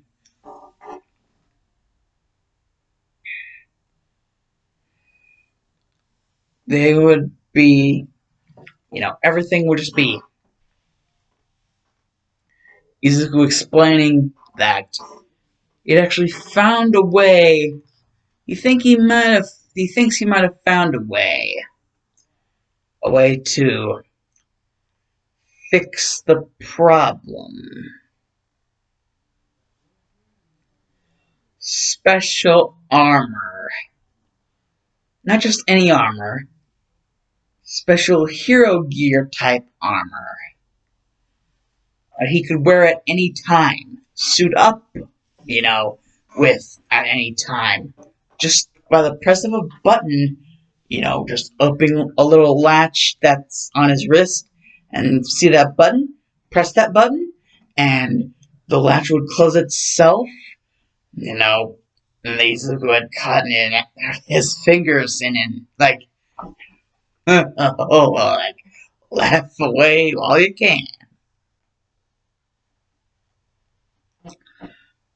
They would be, everything would just be Izuku explaining that he'd actually found a way. He thinks he might have found a way to fix the problem. Special armor. Not just any armor. Special hero gear type armor. He could wear at any time. Suit up, with at any time. Just by the press of a button, just opening a little latch that's on his wrist, and see that button? Press that button, and the latch would close itself, and Izuku had caught in his fingers in, like, like, laugh away while you can.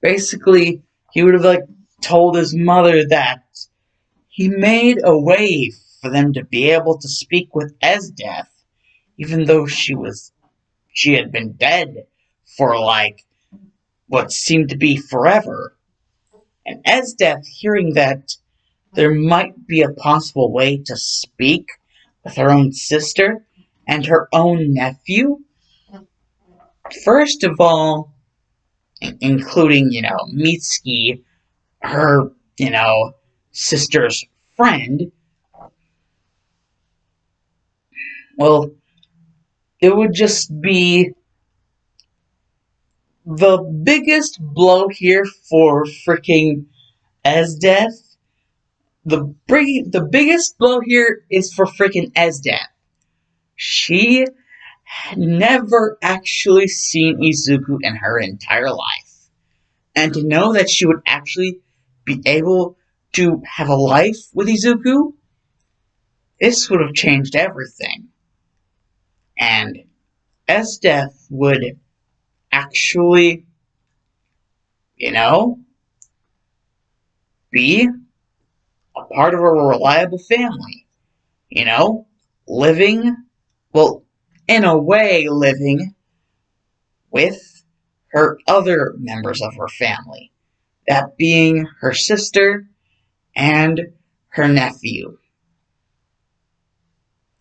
Basically, he would have, told his mother that he made a way for them to be able to speak with Esdeath, even though she had been dead for, what seemed to be forever. And Esdeath, hearing that there might be a possible way to speak with her own sister and her own nephew, First of all, including, Mitsuki, her, sister's friend, well, it would just be the biggest blow here for freaking Esdeath. The biggest blow here is for freaking Esdeath. She had never actually seen Izuku in her entire life. And to know that she would actually be able to have a life with Izuku, this would have changed everything. And Esdeath would actually, you know, be a part of a reliable family. Living, well, in a way, living with her other members of her family. That being her sister and her nephew.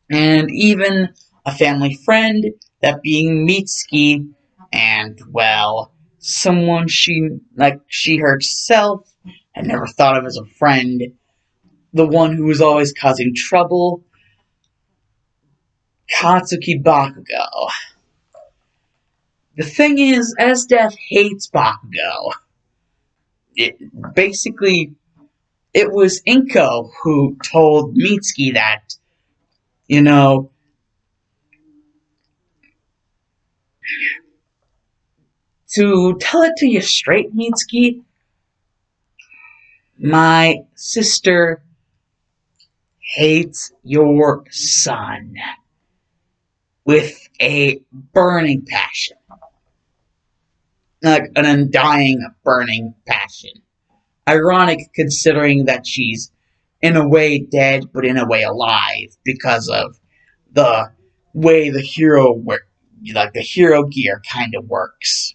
And even a family friend, that being Mitsuki, and, well, someone she herself had never thought of as a friend, the one who was always causing trouble, Katsuki Bakugo. The thing is, Esdeath hates Bakugo. Basically, it was Inko who told Mitsuki that, to tell it to you straight, Mitsuki, my sister hates your son with a burning passion. Like an undying, burning passion. Ironic considering that she's in a way dead, but in a way alive because of the way the hero gear kind of works.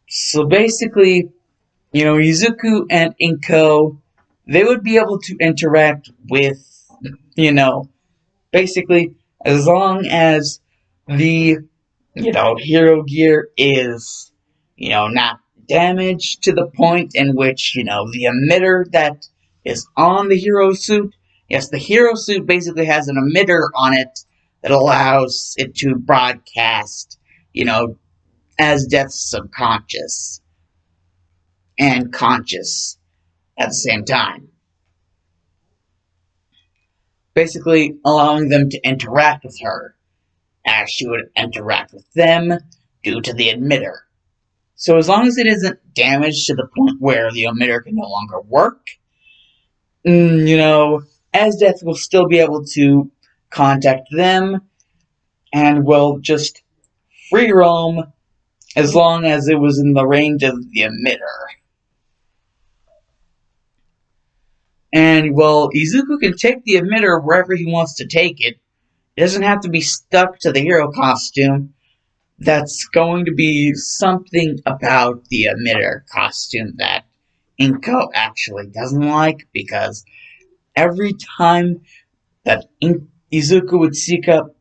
So basically, Izuku and Inko, they would be able to interact with, basically, as long as the, hero gear is, not damaged to the point in which, the emitter that is on the hero suit, yes, the hero suit basically has an emitter on it that allows it to broadcast, Esdeath's subconscious and conscious at the same time. Basically allowing them to interact with her as she would interact with them due to the emitter. So as long as it isn't damaged to the point where the emitter can no longer work, Esdeath will still be able to contact them and will just free roam as long as it was in the range of the emitter. And, well, Izuku can take the emitter wherever he wants to take it. It doesn't have to be stuck to the hero costume. That's going to be something about the emitter costume that Inko actually doesn't like, because every time that Izuku would seek up,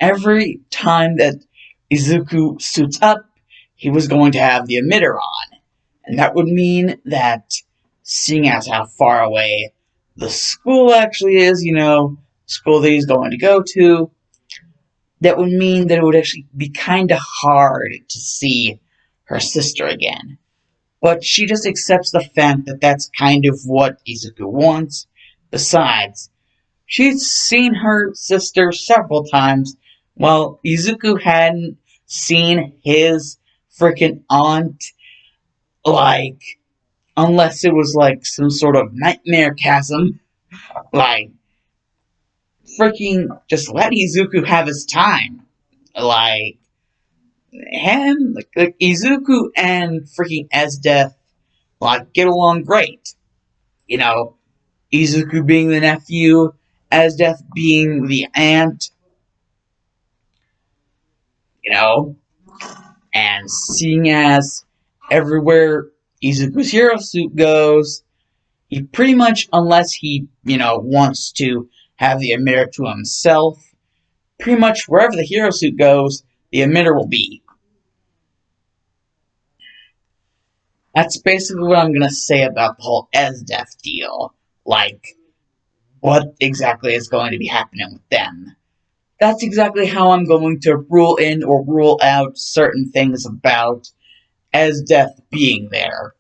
every time that Izuku suits up, he was going to have the emitter on. And that would mean that, seeing as how far away the school actually is, school that he's going to go to, that would mean that it would actually be kind of hard to see her sister again. But she just accepts the fact that that's kind of what Izuku wants. Besides, she's seen her sister several times, while Izuku hadn't seen his freaking aunt, unless it was some sort of nightmare chasm. Freaking just let Izuku have his time. Izuku and freaking Esdeath, get along great. Izuku being the nephew, Esdeath being the aunt. And seeing as everywhere Izuku's hero suit goes, he pretty much, unless he, wants to have the emitter to himself, pretty much wherever the hero suit goes, the emitter will be. That's basically what I'm gonna say about the whole Esdeath deal. Like, what exactly is going to be happening with them. That's exactly how I'm going to rule in or rule out certain things about Esdeath being there.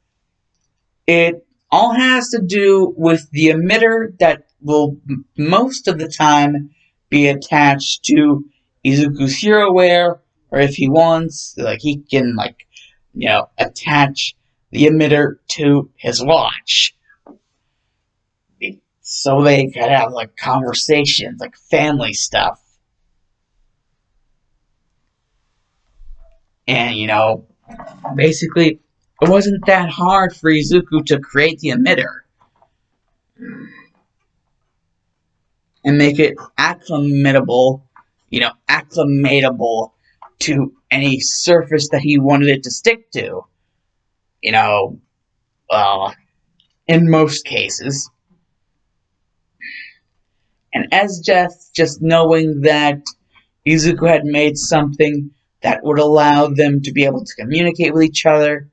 It all has to do with the emitter that will most of the time be attached to Izuku's hero wear, or if he wants, like he can attach the emitter to his watch. So they could have like conversations, like family stuff. And basically it wasn't that hard for Izuku to create the emitter and make it acclimatable to any surface that he wanted it to stick to. You know, in most cases. And Esdeath, just knowing that Izuku had made something that would allow them to be able to communicate with each other,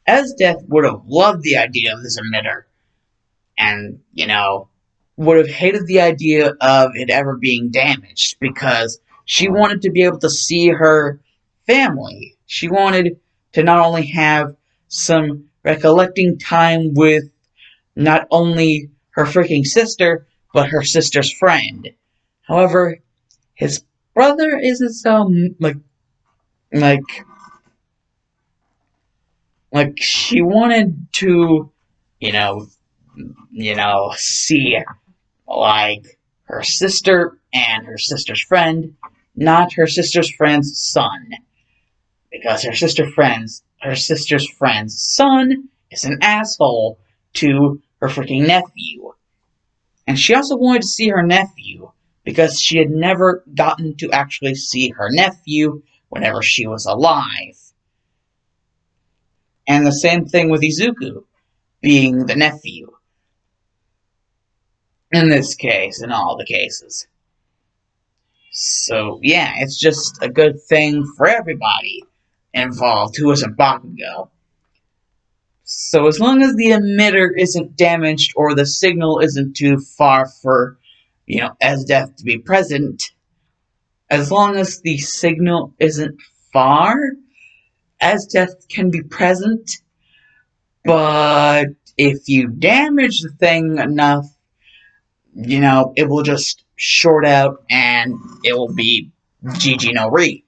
Esdeath would have loved the idea of this emitter. And, would have hated the idea of it ever being damaged because she wanted to be able to see her family. She wanted to not only have some recollecting time with not only her freaking sister, but her sister's friend. However, his brother isn't so like she wanted to, you know, see like her sister and her sister's friend, not her sister's friend's son. Because her sister's friend's son is an asshole to her freaking nephew. And she also wanted to see her nephew because she had never gotten to actually see her nephew whenever she was alive. And the same thing with Izuku being the nephew. In this case, in all the cases. So, yeah, it's just a good thing for everybody involved who isn't Bakugo. So, as long as the emitter isn't damaged or the signal isn't too far for, Esdeath to be present, as long as the signal isn't far, Esdeath can be present. But if you damage the thing enough, it will just short out and it will be GG no Re.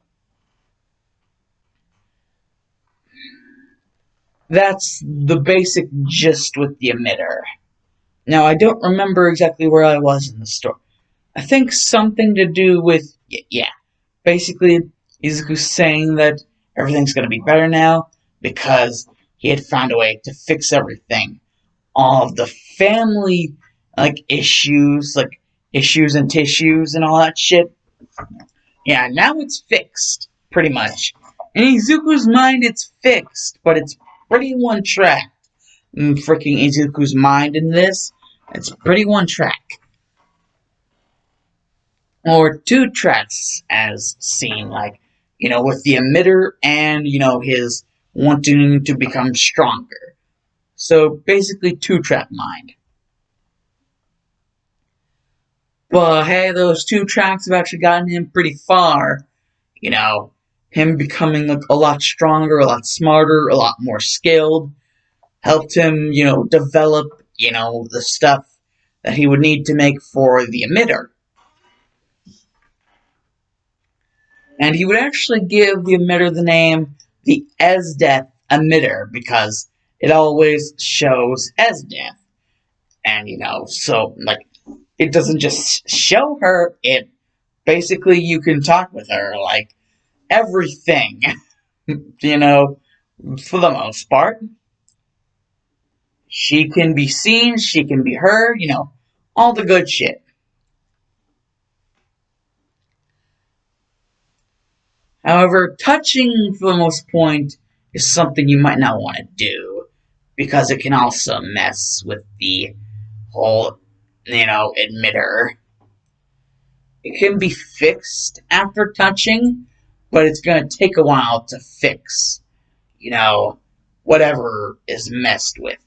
That's the basic gist with the emitter. Now, I don't remember exactly where I was in the story. I think something to do with, basically Izuku saying that everything's going to be better now because he had found a way to fix everything. All of the family, issues and tissues and all that shit. Yeah, now it's fixed, pretty much. In Izuku's mind, it's fixed, but it's pretty one track. Freaking Izuku's mind in this, it's pretty one track. Or two tracks, as seen, with the emitter and, his wanting to become stronger. So, basically, two-track mind. But, hey, those two tracks have actually gotten him pretty far. Him becoming a lot stronger, a lot smarter, a lot more skilled. Helped him, develop, the stuff that he would need to make for the emitter. And he would actually give the emitter the name the Esdeath emitter because it always shows Esdeath. And, so, it doesn't just show her, it basically you can talk with her, everything, for the most part. She can be seen, she can be heard, all the good shit. However, touching, for the most part, is something you might not want to do, because it can also mess with the whole, emitter. it can be fixed after touching, but it's going to take a while to fix, you know, whatever is messed with.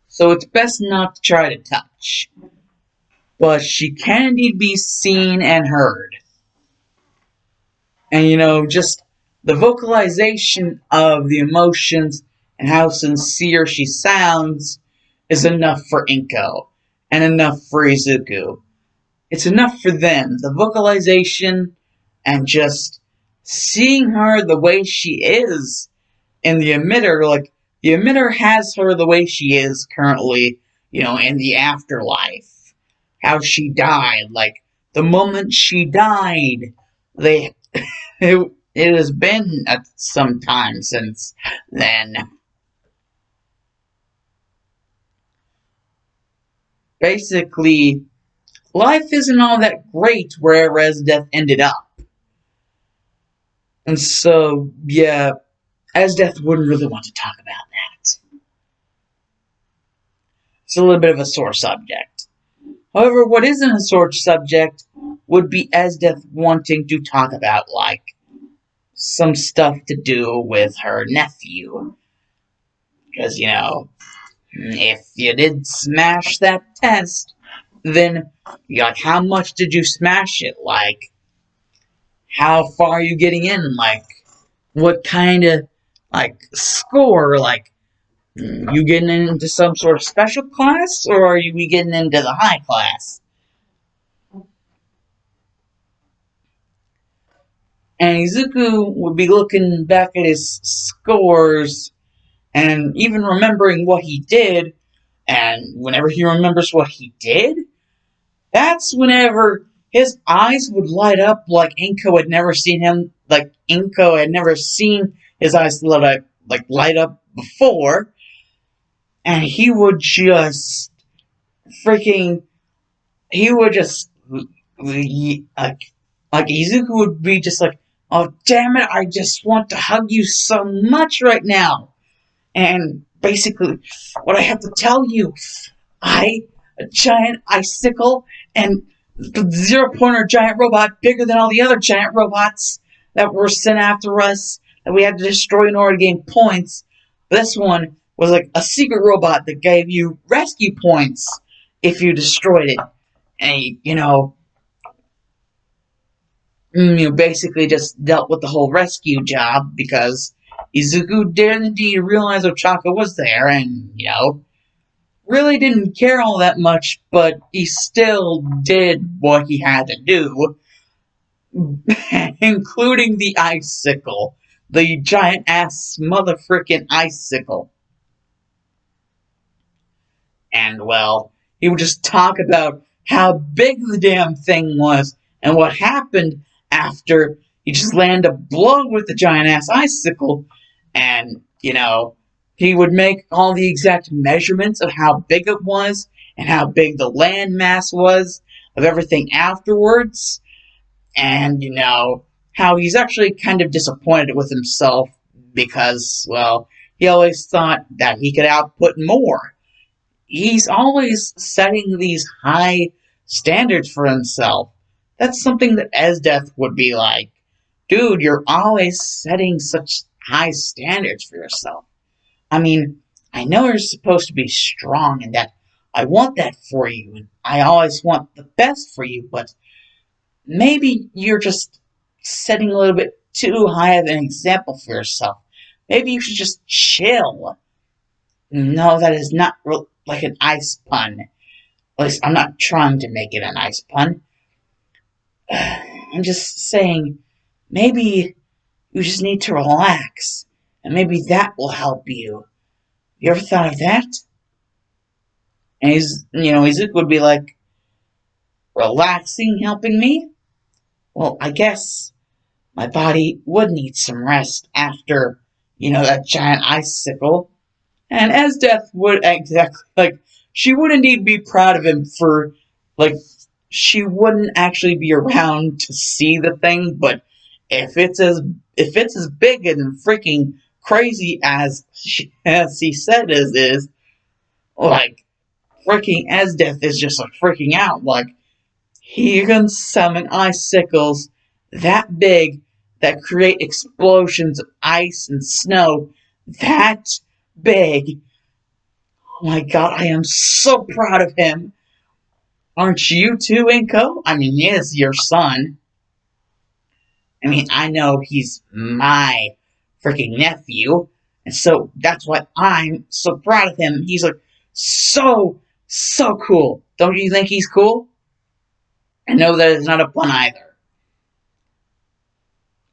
So it's best not to try to touch. But she can indeed be seen and heard. And just the vocalization of the emotions and how sincere she sounds is enough for Inko and enough for Izuku. It's enough for them. The vocalization and just seeing her the way she is in the emitter, like the emitter has her the way she is currently, in the afterlife. How she died, like the moment she died, they it has been some time since then. Basically, life isn't all that great where Esdeath ended up. And so, yeah, Esdeath wouldn't really want to talk about that. It's a little bit of a sore subject. However, what isn't a sore subject would be Esdeath wanting to talk about, like, some stuff to do with her nephew. Because, if you did smash that test, then, like, how much did you smash it? Like, how far are you getting in? Like, what kind of, like, score? Like, you getting into some sort of special class, or are you getting into the high class? And Izuku would be looking back at his scores and even remembering what he did, and whenever he remembers what he did, that's whenever his eyes would light up like Inko had never seen him, like Inko had never seen his eyes light up before, and he would just freaking, he would just, like Izuku would be just like, oh damn it, I just want to hug you so much right now. And basically, what I have to tell you, a giant icicle, and the zero-pointer giant robot bigger than all the other giant robots that were sent after us that we had to destroy in order to gain points. This one was like a secret robot that gave you rescue points if you destroyed it. And, you basically just dealt with the whole rescue job because Izuku did indeed realize Ochaka was there and, really didn't care all that much, but he still did what he had to do, including the icicle. The giant-ass motherfrickin' icicle. And, well, he would just talk about how big the damn thing was and what happened after he just landed a blow with the giant-ass icicle, and, he would make all the exact measurements of how big it was and how big the land mass was of everything afterwards, and, how he's actually kind of disappointed with himself because, well, he always thought that he could output more. He's always setting these high standards for himself. That's something that Esdeath would be like, dude, you're always setting such high standards for yourself. I mean, I know you're supposed to be strong and that I want that for you, and I always want the best for you, but maybe you're just setting a little bit too high of an example for yourself. Maybe you should just chill. No, that is not like an ice pun. At least I'm not trying to make it an ice pun. I'm just saying, maybe you just need to relax, and maybe that will help you. You ever thought of that? And Izuku would be like, relaxing helping me? Well, I guess my body would need some rest after, that giant icicle. And Esdeath would exactly, like, she would indeed be proud of him for, like, she wouldn't actually be around to see the thing, but if it's as big and freaking crazy as he said it is, like, freaking Esdeath is just like freaking out. Like, he can summon icicles that big that create explosions of ice and snow that big. Oh my god, I am so proud of him. Aren't you too, Inko? I mean, he is your son. I mean, I know he's my freaking nephew, and so that's why I'm so proud of him. He's like so cool. Don't you think he's cool? I know that is not a pun either.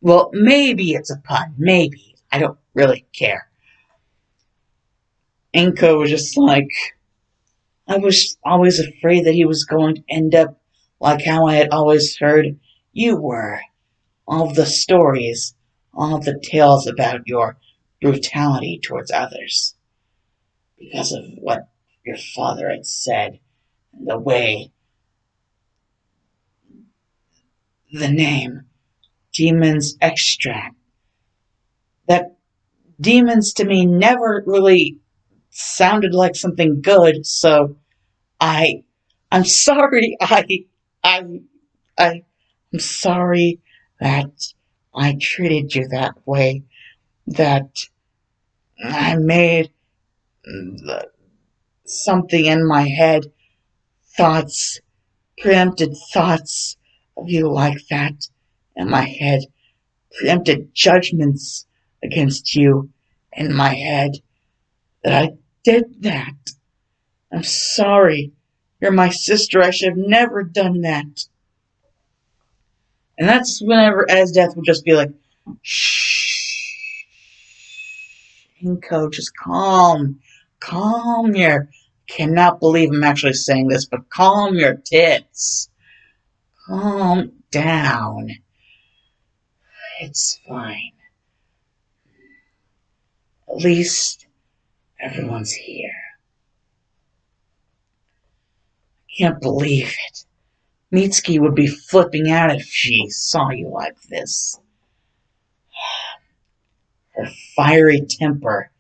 Well, maybe it's a pun. Maybe. I don't really care. Inko was just like, I was always afraid that he was going to end up like how I had always heard you were. All of the stories, all of the tales about your brutality towards others. Because of what your father had said, and the way, the name, Demon's Extract. That demons to me never really sounded like something good, so I I'm sorry I I I'm sorry that I treated you that way, that I made something in my head, thoughts, preempted thoughts of you like that in my head, preempted judgments against you in my head, that I did that. I'm sorry. You're my sister. I should have never done that. And that's whenever Esdeath would just be like, shh, Inko, just calm. Calm your... Cannot believe I'm actually saying this, but calm your tits. Calm down. It's fine. At least everyone's here. Can't believe it. Mitsuki would be flipping out if she saw you like this. Her fiery temper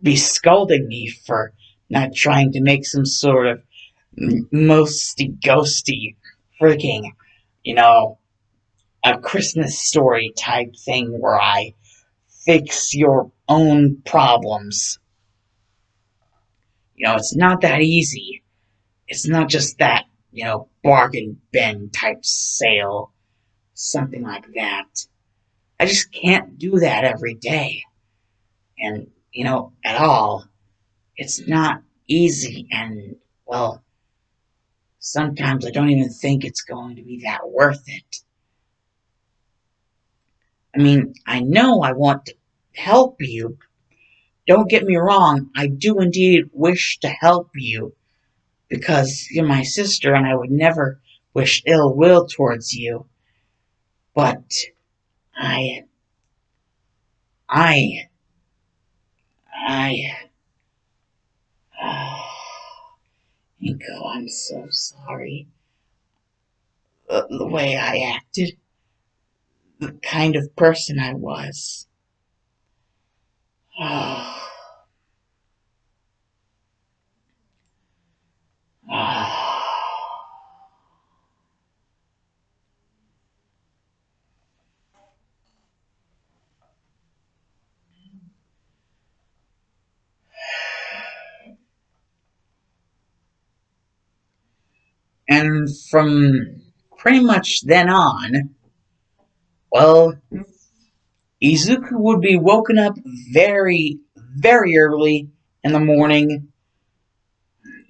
be scolding me for not trying to make some sort of mosty ghosty freaking, you know, a Christmas story type thing where I fix your own problems. You know, it's not that easy. It's not just that, you know, bargain bin type sale, something like that. I just can't do that every day. And, you know, at all. It's not easy, and, well, sometimes I don't even think it's going to be that worth it. I mean, I know I want to help you. Don't get me wrong, I do indeed wish to help you, because you're my sister and I would never wish ill will towards you. But I, I, I, Inko, I'm so sorry. The way I acted, the kind of person I was. And from pretty much then on, well, Izuku would be woken up very early in the morning.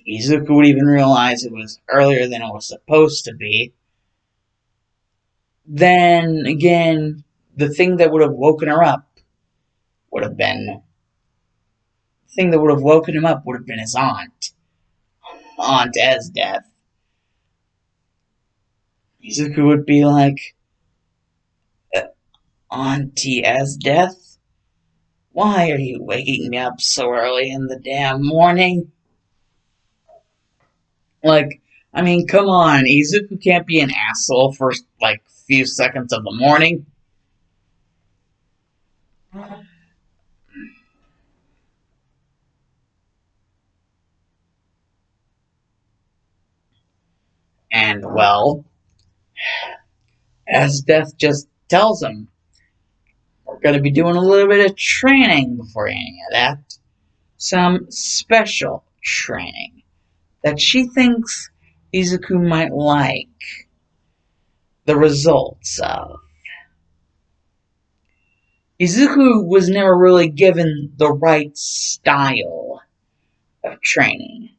Izuku would even realize it was earlier than it was supposed to be. Then again, the thing that would have woken her up would have been the thing that would have woken him up would have been his Aunt Esdeath. Izuku would be like, Auntie Esdeath, why are you waking me up so early in the damn morning? Like, I mean, come on, Izuku can't be an asshole for like a few seconds of the morning. And, well, Esdeath just tells him, we're going to be doing a little bit of training before any of that. Some special training that she thinks Izuku might like the results of. Izuku was never really given the right style of training.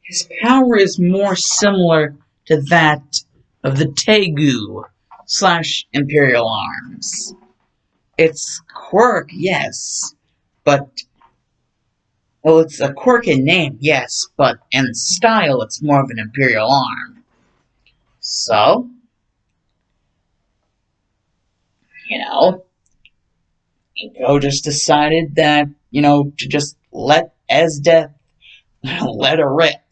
His power is more similar to that of the Tegu / Imperial Arms. It's quirk, yes, but well, it's a quirk in name, yes, but in style, it's more of an Imperial Arm. So, you know, Inko just decided that, to just let Esdeath let her rip.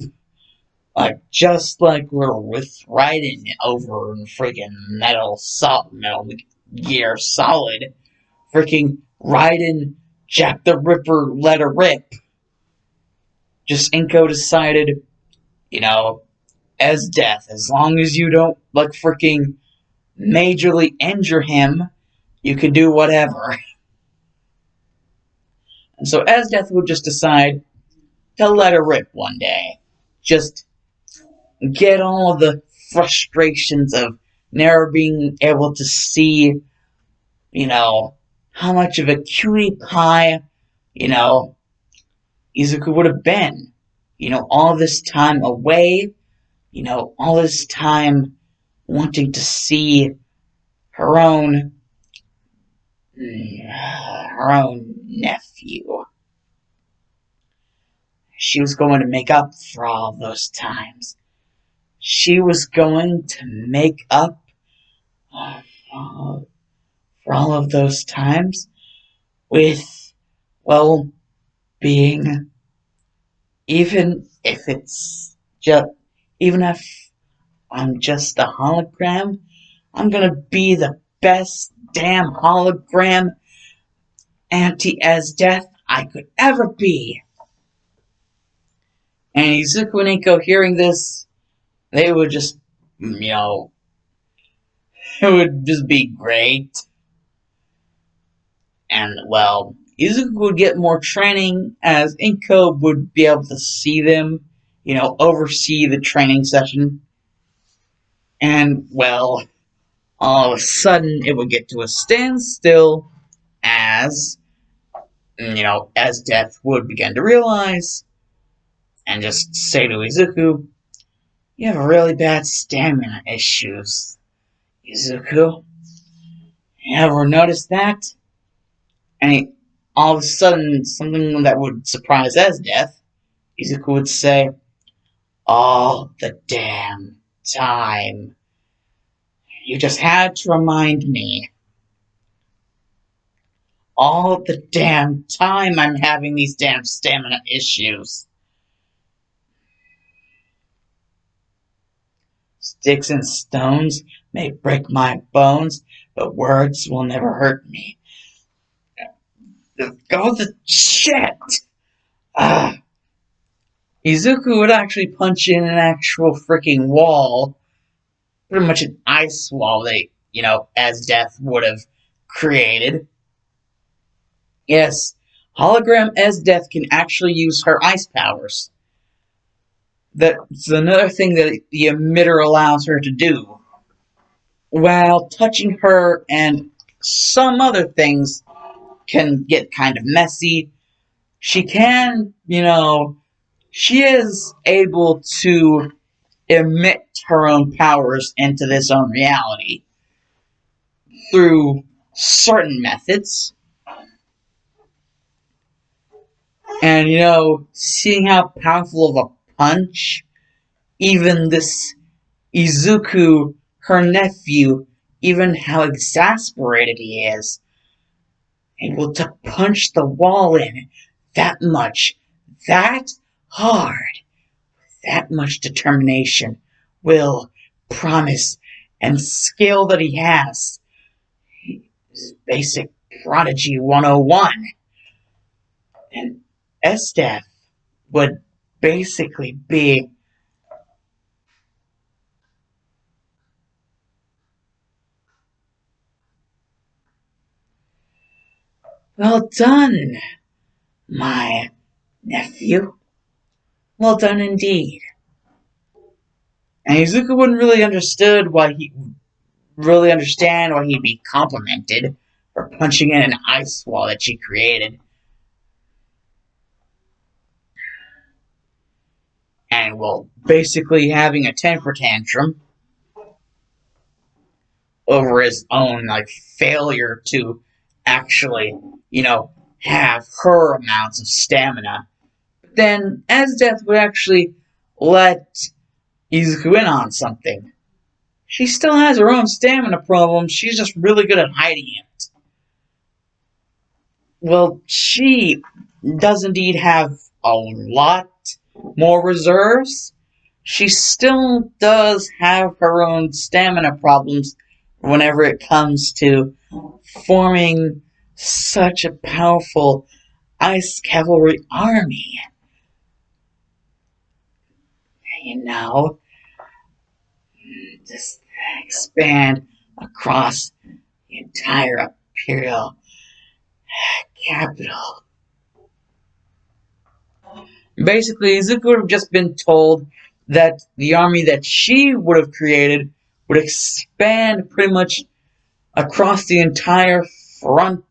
Like, just like we're with Raiden over in freaking Metal Gear Solid. Freaking Raiden, Jack the Ripper, let her rip. Just Inko decided, Esdeath, as long as you don't, like, freaking majorly injure him, you can do whatever. And so Esdeath would just decide to let her rip one day. Just get all of the frustrations of never being able to see, how much of a cutie pie, Izuku would have been. All this time away, all this time wanting to see her own nephew. She was going to make up for all those times. She was going to make up for all of those times with, well, being, even if I'm just a hologram, I'm gonna be the best damn hologram anti-Esdeath I could ever be. And Izuku and Inko hearing this, they would just, it would just be great. And, well, Izuku would get more training as Inko would be able to see them, oversee the training session. And, well, all of a sudden it would get to a standstill as, Esdeath would begin to realize and just say to Izuku, you have really bad stamina issues, Izuku. You ever noticed that? And all of a sudden, something that would surprise Esdeath, Izuku would say, all the damn time. You just had to remind me. All the damn time I'm having these damn stamina issues. Sticks and stones may break my bones, but words will never hurt me. Go the shit! Izuku would actually punch in an actual freaking wall. Pretty much an ice wall that, Esdeath would have created. Yes, hologram Esdeath can actually use her ice powers. That's another thing that the emitter allows her to do. While touching her and some other things can get kind of messy, she can, she is able to emit her own powers into this own reality through certain methods. And, seeing how powerful of a punch even this Izuku, her nephew, even how exasperated he is, able to punch the wall in that much, that hard, that much determination, will, promise, and skill that he has. Basic Prodigy 101. And Esdeath would basically be Well done, my nephew. Well done indeed. And Izuku wouldn't really understand why he'd be complimented for punching in an ice wall that she created. And well, basically having a temper tantrum over his own failure to actually, have her amounts of stamina. But then Esdeath would actually let Izuku in on something. She still has her own stamina problems, she's just really good at hiding it. Well, she does indeed have a lot more reserves. She still does have her own stamina problems whenever it comes to forming such a powerful ice cavalry army. You know, just expand across the entire Imperial capital. Basically, Izuku would have just been told that the army that she would have created would expand pretty much across the entire front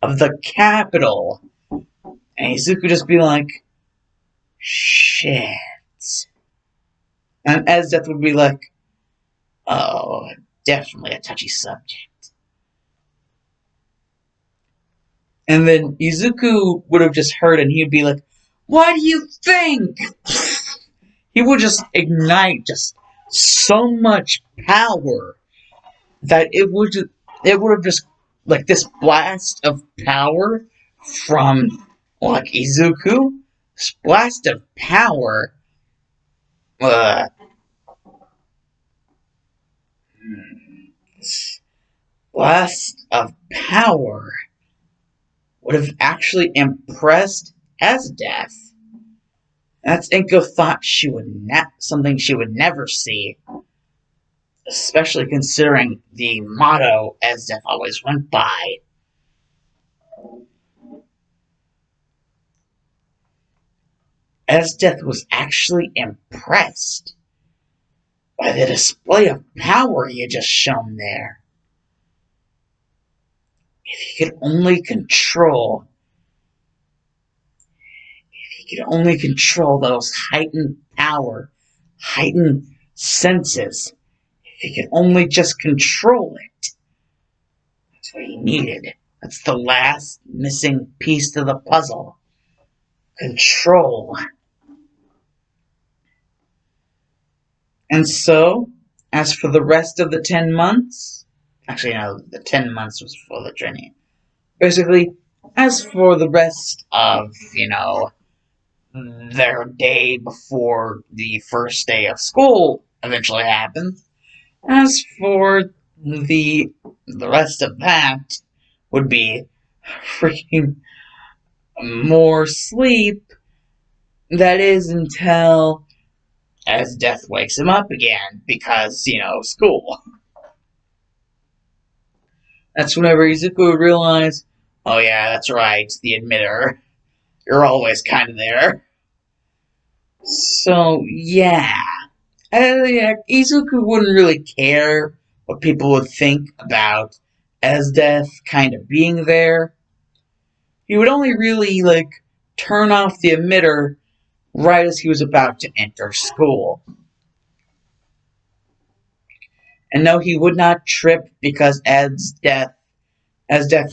of the capital. And Izuku just be like, shit. And Esdeath would be like, oh, definitely a touchy subject. And then Izuku would have just heard and he'd be like, what do you think? He would just ignite just so much power that it would have just this blast of power from Izuku. This blast of power this blast of power would have actually impressed Esdeath. That's Inko thought something she would never see, especially considering the motto Esdeath always went by. Esdeath was actually impressed by the display of power he had just shown there. If he could only control those heightened power, heightened senses, if he could only just control it, that's what he needed. That's the last missing piece to the puzzle. Control. And so, as for the rest of the 10 months, actually, no, the 10 months was for the training. Basically, as for the rest of, their day before the first day of school eventually happened, as for the rest of that would be freaking more sleep. That is until Esdeath wakes him up again because, school. That's whenever Izuku would realize, oh yeah, that's right, the emitter. You're always kind of there. So, yeah. Izuku wouldn't really care what people would think about Esdeath kind of being there. He would only really, turn off the emitter right as he was about to enter school. And no, he would not trip because Esdeath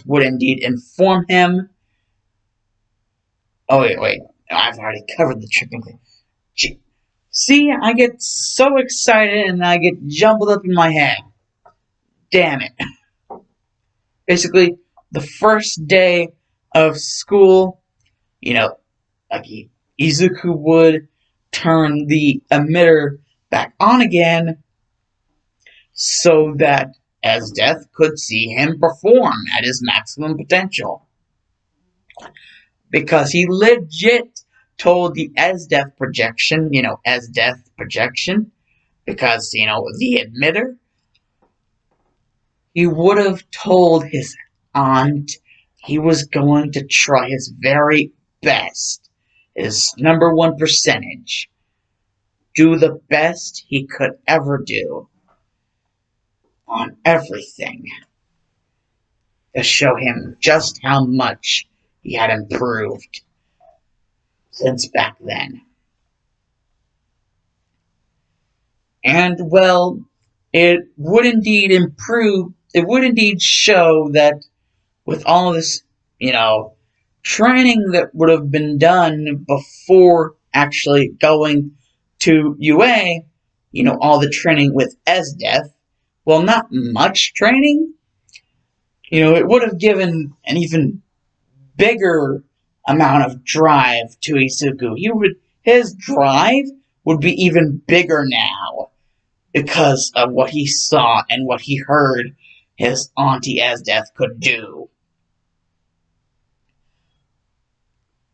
would indeed inform him. Oh, wait. I've already covered the tripping thing. See, I get so excited and I get jumbled up in my head. Damn it. Basically, the first day of school, Izuku would turn the emitter back on again so that Esdeath could see him perform at his maximum potential. Because he legit told the Esdeath projection, because, the emitter, he would have told his aunt he was going to try his very best, his #1 percentage, do the best he could ever do on everything to show him just how much he had improved since back then. And, well, it would indeed show that with all of this, training that would have been done before actually going to UA, all the training with Esdeath, well, not much training. It would have given an even bigger amount of drive to Izuku. His drive would be even bigger now because of what he saw and what he heard his auntie Esdeath could do.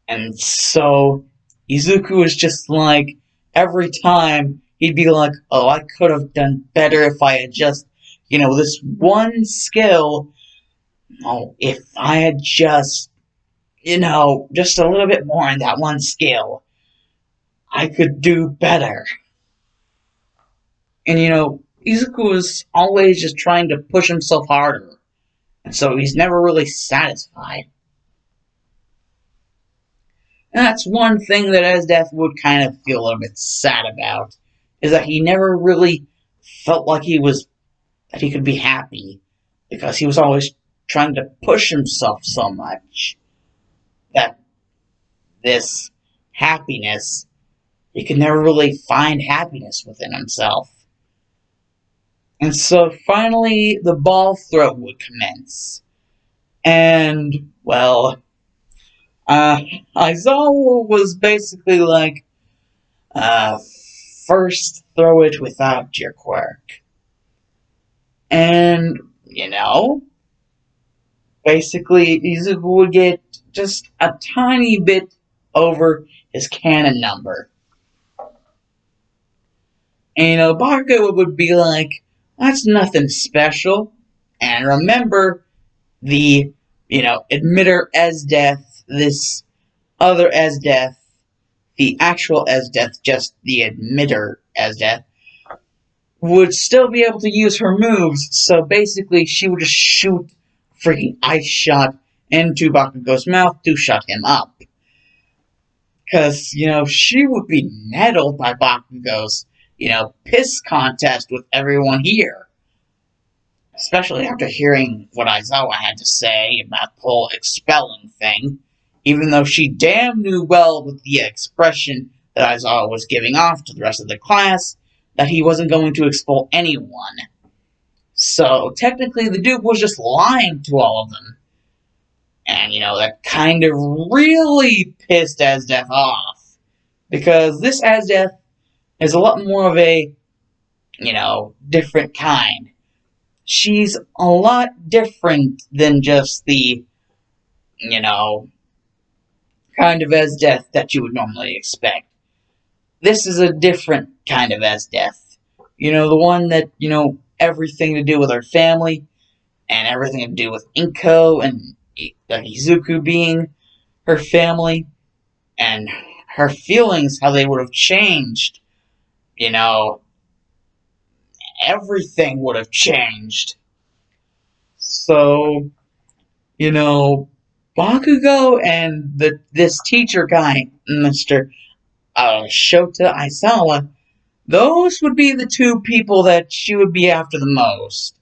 And so Izuku is just like, every time he'd be like, oh, I could have done better if I had just, this one skill. Oh, if I had just, just a little bit more in that one skill, I could do better. And, Izuku is always just trying to push himself harder. And so he's never really satisfied. And that's one thing that Esdeath would kind of feel a little bit sad about, is that he never really felt like that he could be happy, because he was always trying to push himself so much that this happiness, he could never really find happiness within himself. And so finally, the ball throw would commence. And, well, Aizawa was basically like, first throw it without your quirk. And, basically Izuku would get just a tiny bit over his cannon number. And, Bakugo would be like, that's nothing special. And remember, the, emitter Esdeath, this other Esdeath, the actual Esdeath, just the emitter Esdeath, would still be able to use her moves, so basically she would just shoot freaking ice shot into Bakugo's mouth to shut him up. Because, she would be nettled by Bakugo's, piss contest with everyone here. Especially after hearing what Aizawa had to say about the whole expelling thing, even though she damn knew well with the expression that Aizawa was giving off to the rest of the class that he wasn't going to expel anyone. So, technically, the dude was just lying to all of them. And, that kind of really pissed Esdeath off. Because this Esdeath is a lot more of a, different kind. She's a lot different than just the, kind of Esdeath that you would normally expect. This is a different kind of Esdeath. The one that, everything to do with her family, and everything to do with Inko, and Izuku being her family, and her feelings, how they would have changed. Everything would have changed. So, Bakugo and this teacher guy, Mr. Shota Aizawa, those would be the two people that she would be after the most.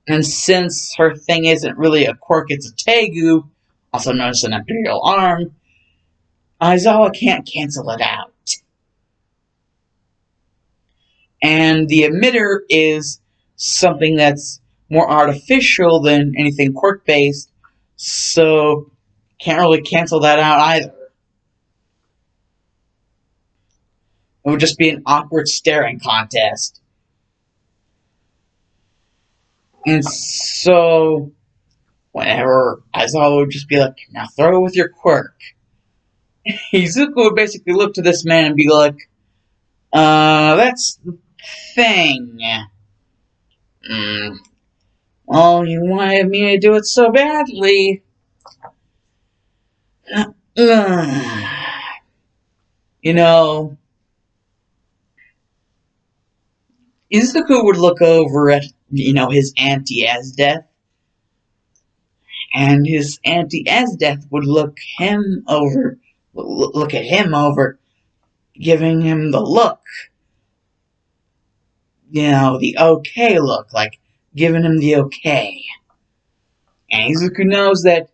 And since her thing isn't really a quirk, it's a Tegu, also known as an Imperial Arm, Aizawa can't cancel it out. And the emitter is something that's more artificial than anything quirk-based, so can't really cancel that out either. It would just be an awkward staring contest. And so, whenever Aizawa would just be like, now throw it with your quirk, Izuku would basically look to this man and be like, that's the thing. Well, Oh, you wanted me to do it so badly. You know, Izuku would look over at, his auntie Esdeath, and his auntie Esdeath would look at him over, giving him the look, the okay look, like giving him the okay. And Izuku knows that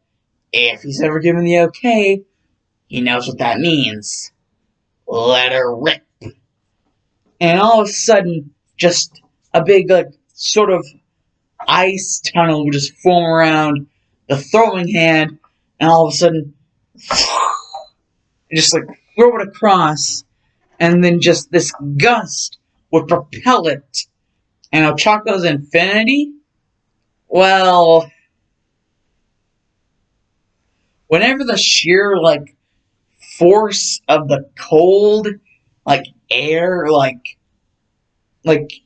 if he's ever given the okay, he knows what that means. Let her rip. And all of a sudden, just a big, sort of ice tunnel would just form around the throwing hand, and all of a sudden, just throw it across, and then just this gust would propel it. And Ochako's infinity? Well, whenever the sheer, force of the cold, air,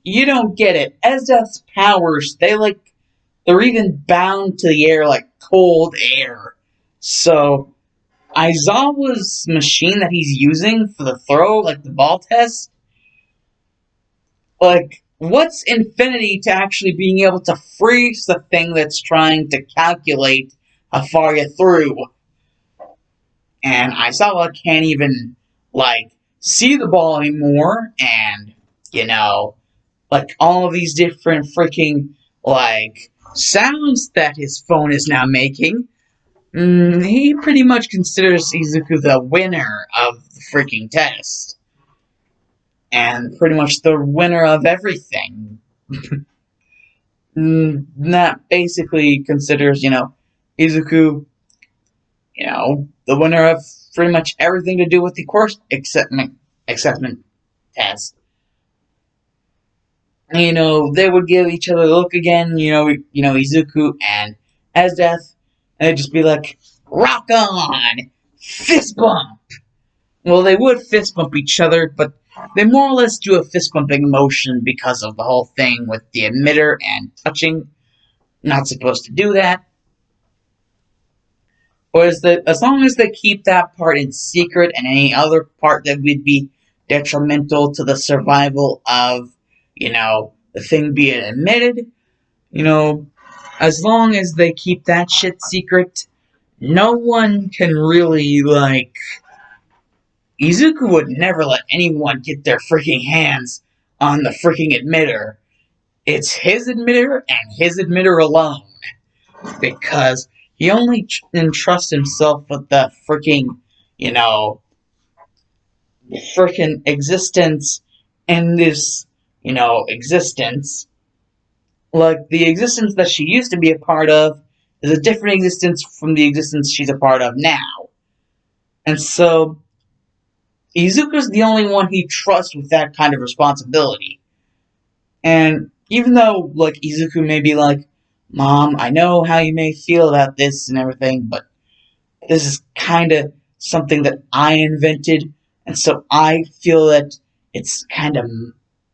you don't get it. Esdeath's powers, they're even bound to the air like cold air. So, Aizawa's machine that he's using for the throw, the ball test, what's infinity to actually being able to freeze the thing that's trying to calculate how far you threw? And Aizawa can't even, see the ball anymore, and, all of these different freaking, sounds that his phone is now making. He pretty much considers Izuku the winner of the freaking test. And pretty much the winner of everything. That basically considers, Izuku, the winner of pretty much everything to do with the course acceptance test. They would give each other a look again, Izuku and Esdeath, and they'd just be like, rock on! Fist bump! Well, they would fist bump each other, but they more or less do a fist bumping motion because of the whole thing with the emitter and touching. Not supposed to do that. Or as long as they keep that part in secret and any other part that would be detrimental to the survival of, the thing being emitted, as long as they keep that shit secret, no one can really, Izuku would never let anyone get their freaking hands on the freaking emitter. It's his emitter and his emitter alone. Because he only entrusts himself with the freaking, freaking existence in this, existence. The existence that she used to be a part of is a different existence from the existence she's a part of now. And so, Izuku's the only one he trusts with that kind of responsibility. And even though, Izuku may be like, Mom, I know how you may feel about this and everything, but this is kind of something that I invented, and so I feel that it's kind of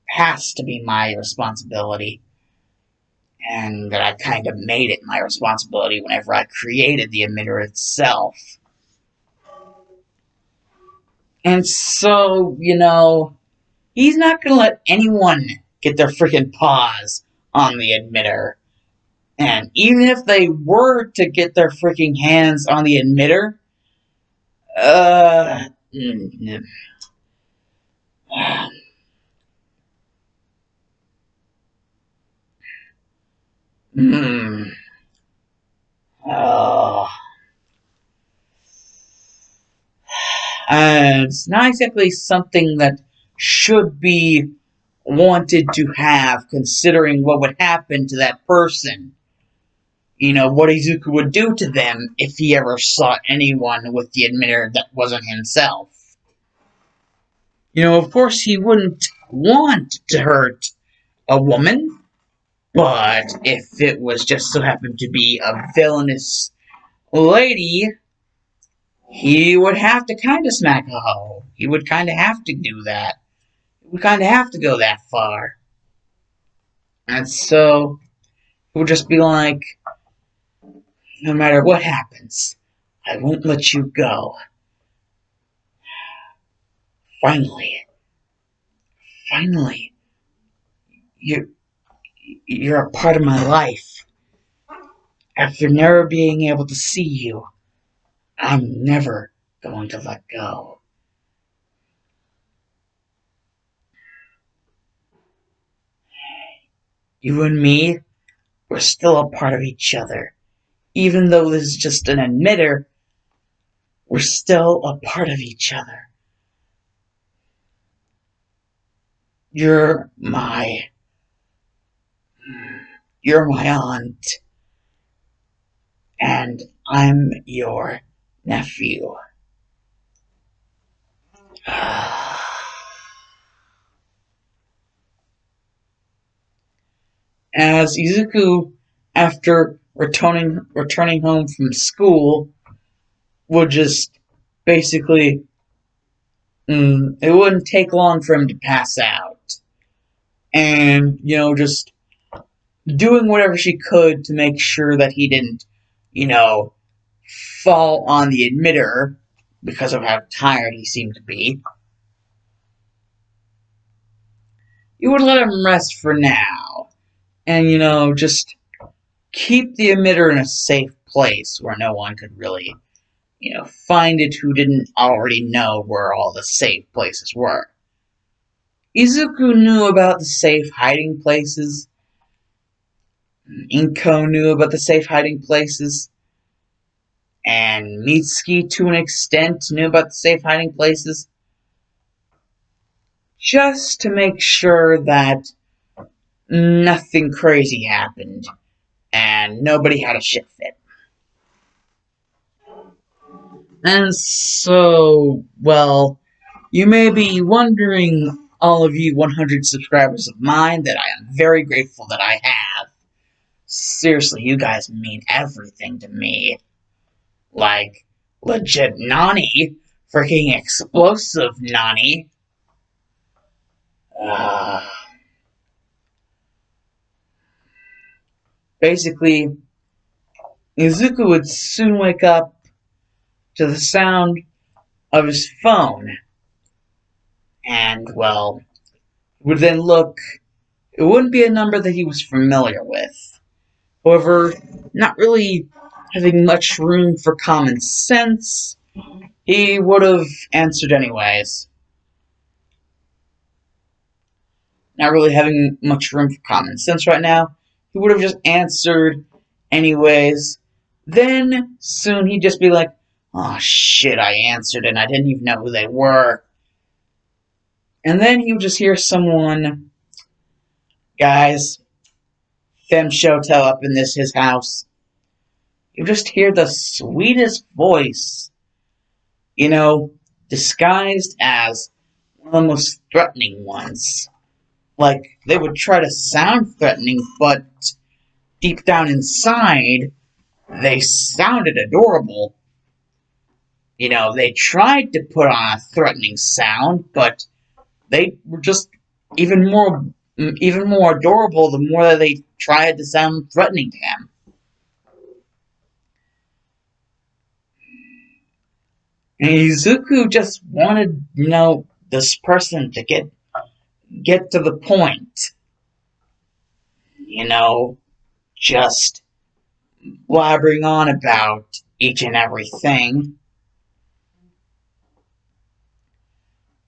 has to be my responsibility, and that I kind of made it my responsibility whenever I created the emitter itself. And so, he's not going to let anyone get their freaking paws on the emitter. And even if they were to get their freaking hands on the emitter, it's not exactly something that should be wanted to have, considering what would happen to that person. What Izuku would do to them if he ever saw anyone with the emitter that wasn't himself. Of course he wouldn't want to hurt a woman, but if it was just so happened to be a villainous lady, he would have to kind of smack a hoe. He would kind of have to do that. He would kind of have to go that far. And so, He would just be like, no matter what happens, I won't let you go. Finally, finally, you're a part of my life. After never being able to see you, I'm never going to let go. You and me, we're still a part of each other. Even though this is just an emitter, we're still a part of each other. You're my aunt, and I'm your nephew. As Izuku, after returning home from school, would just basically, it wouldn't take long for him to pass out. And, just doing whatever she could to make sure that he didn't, fall on the emitter because of how tired he seemed to be. You would let him rest for now. And, just keep the emitter in a safe place where no one could really, find it who didn't already know where all the safe places were. Izuku knew about the safe hiding places. Inko knew about the safe hiding places. And Mitsuki, to an extent, knew about the safe hiding places. Just to make sure that nothing crazy happened. And nobody had a shit fit. And so, well, you may be wondering, all of you 100 subscribers of mine, that I am very grateful that I have. Seriously, you guys mean everything to me. Like, legit Nani. Freaking explosive Nani. Basically, Izuku would soon wake up to the sound of his phone. And, well, would then look. It wouldn't be a number that he was familiar with. However, not really having much room for common sense, he would have answered anyways. Not really having much room for common sense right now, he would have just answered anyways. Then, soon he'd just be like, oh shit, I answered and I didn't even know who they were. And then he would just hear someone, guys, them Shoto up in his house. You just hear the sweetest voice, disguised as one of the most threatening ones. Like, they would try to sound threatening, but deep down inside, they sounded adorable. They tried to put on a threatening sound, but they were just even more adorable the more that they tried to sound threatening to him. And Izuku just wanted, this person to get to the point. Just blabbering on about each and everything.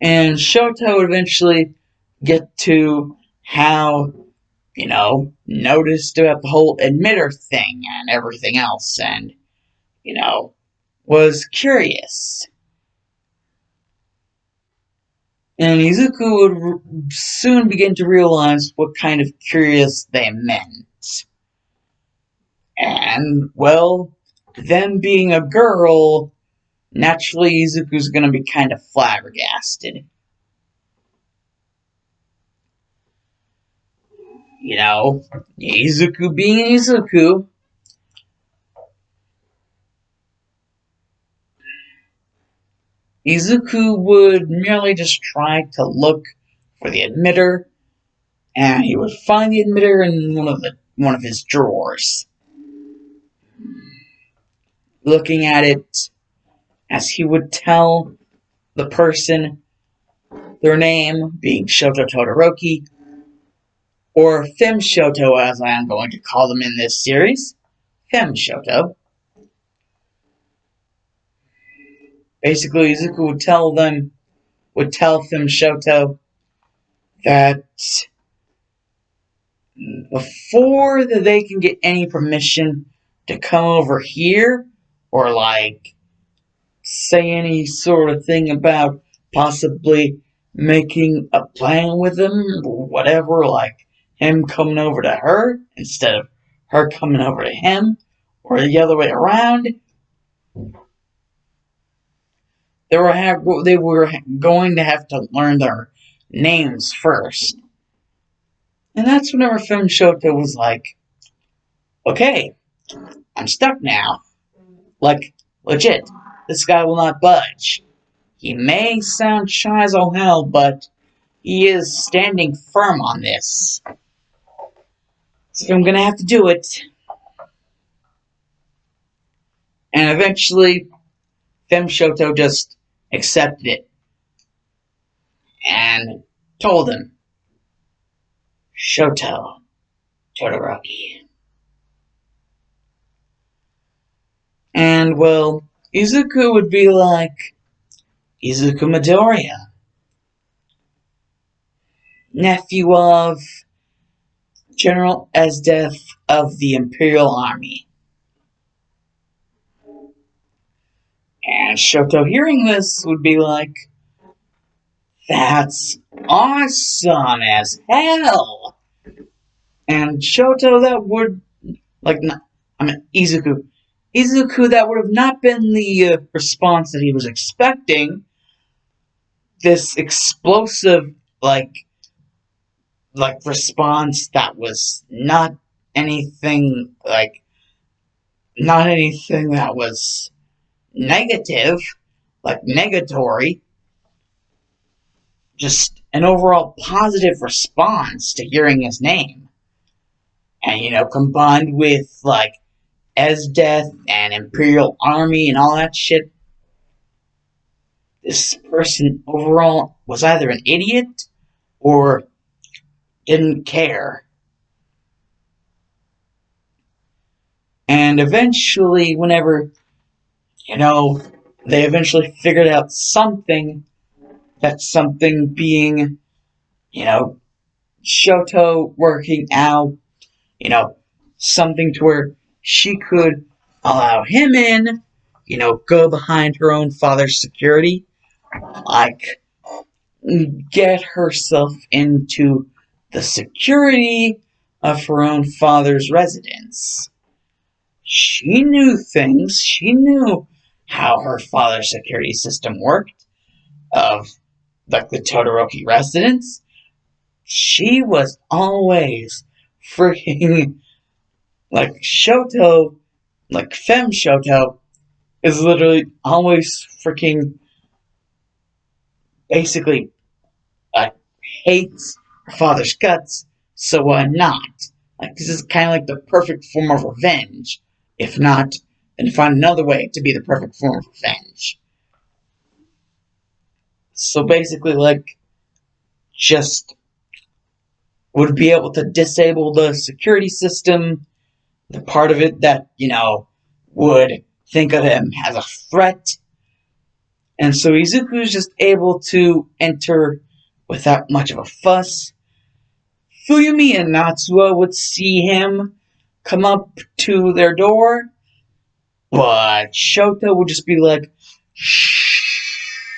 And Shoto would eventually get to how, noticed about the whole emitter thing and everything else, and, was curious. And Izuku would soon begin to realize what kind of curious they meant. And, well, them being a girl, naturally Izuku's gonna be kind of flabbergasted. Izuku being Izuku. Izuku would merely just try to look for the emitter, and he would find the emitter in one of the one of his drawers, looking at it as he would tell the person their name, being Shoto Todoroki, or Fem Shoto as I am going to call them in this series, Fem Shoto. Basically, Izuku would tell Fem Shoto that before they can get any permission to come over here, or say any sort of thing about possibly making a plan with him, or whatever, like him coming over to her instead of her coming over to him, or the other way around. They were going to have to learn their names first. And that's whenever Fem Shoto was like, okay, I'm stuck now. Like, legit, this guy will not budge. He may sound shy as all hell, but he is standing firm on this. So I'm gonna have to do it. And eventually, Fem Shoto just accepted it. And told him, Shoto Todoroki. And, well, Izuku would be like, Izuku Midoriya, nephew of General Esdeath of the Imperial Army. And Shoto, hearing this, would be like, that's awesome as hell! And Shoto, that would, Izuku, that would have not been the response that he was expecting. This explosive, response that was not anything that was negative, negatory, just an overall positive response to hearing his name. And, combined with, Esdeath and Imperial Army and all that shit, this person overall was either an idiot or didn't care. And eventually, whenever, they eventually figured out something, that something being, Shoto working out, something to where she could allow him in, go behind her own father's security, get herself into the security of her own father's residence. She knew things. She knew how her father's security system worked, of the Todoroki residence. She was always freaking Shoto, Fem Shoto, is literally always freaking basically hates her father's guts, so why not? This is kind of the perfect form of revenge. If not, then find another way to be the perfect form of revenge. So basically, just would be able to disable the security system, the part of it that, would think of him as a threat. And so Izuku is just able to enter without much of a fuss. Fuyumi and Natsuo would see him come up to their door, but Shoto would just be like, shh,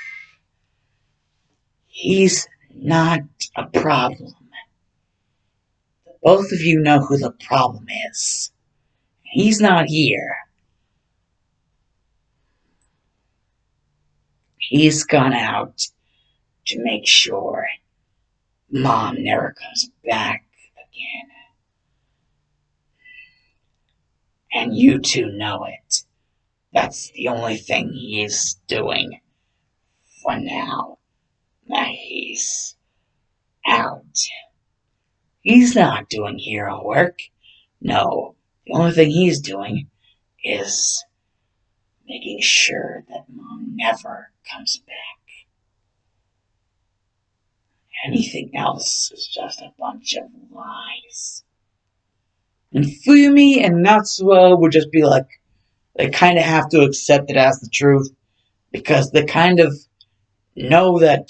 he's not a problem. Both of you know who the problem is. He's not here. He's gone out to make sure Mom never comes back again. And you two know it. That's the only thing he's doing for now. That he's out. He's not doing hero work. No, the only thing he's doing is making sure that Mom never comes back. Anything else is just a bunch of lies. And Fuyumi and Natsuo would just be like, they kind of have to accept it as the truth because they kind of know that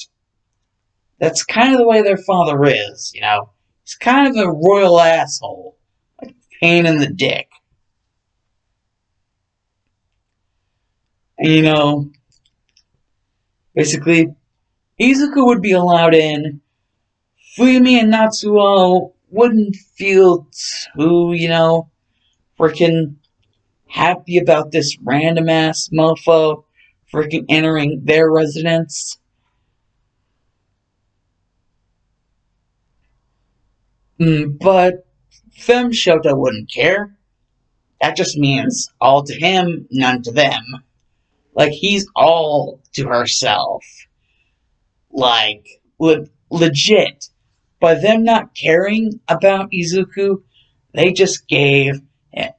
that's kind of the way their father is, you know. He's kind of a royal asshole, like pain in the dick. And, you know, basically, Izuku would be allowed in. Fuyumi and Natsuo wouldn't feel too, you know, freaking happy about this random ass mofo freaking entering their residence. But Fem Shota wouldn't care. That just means all to him, none to them. Like, he's all to herself. Like, legit. By them not caring about Izuku, they just gave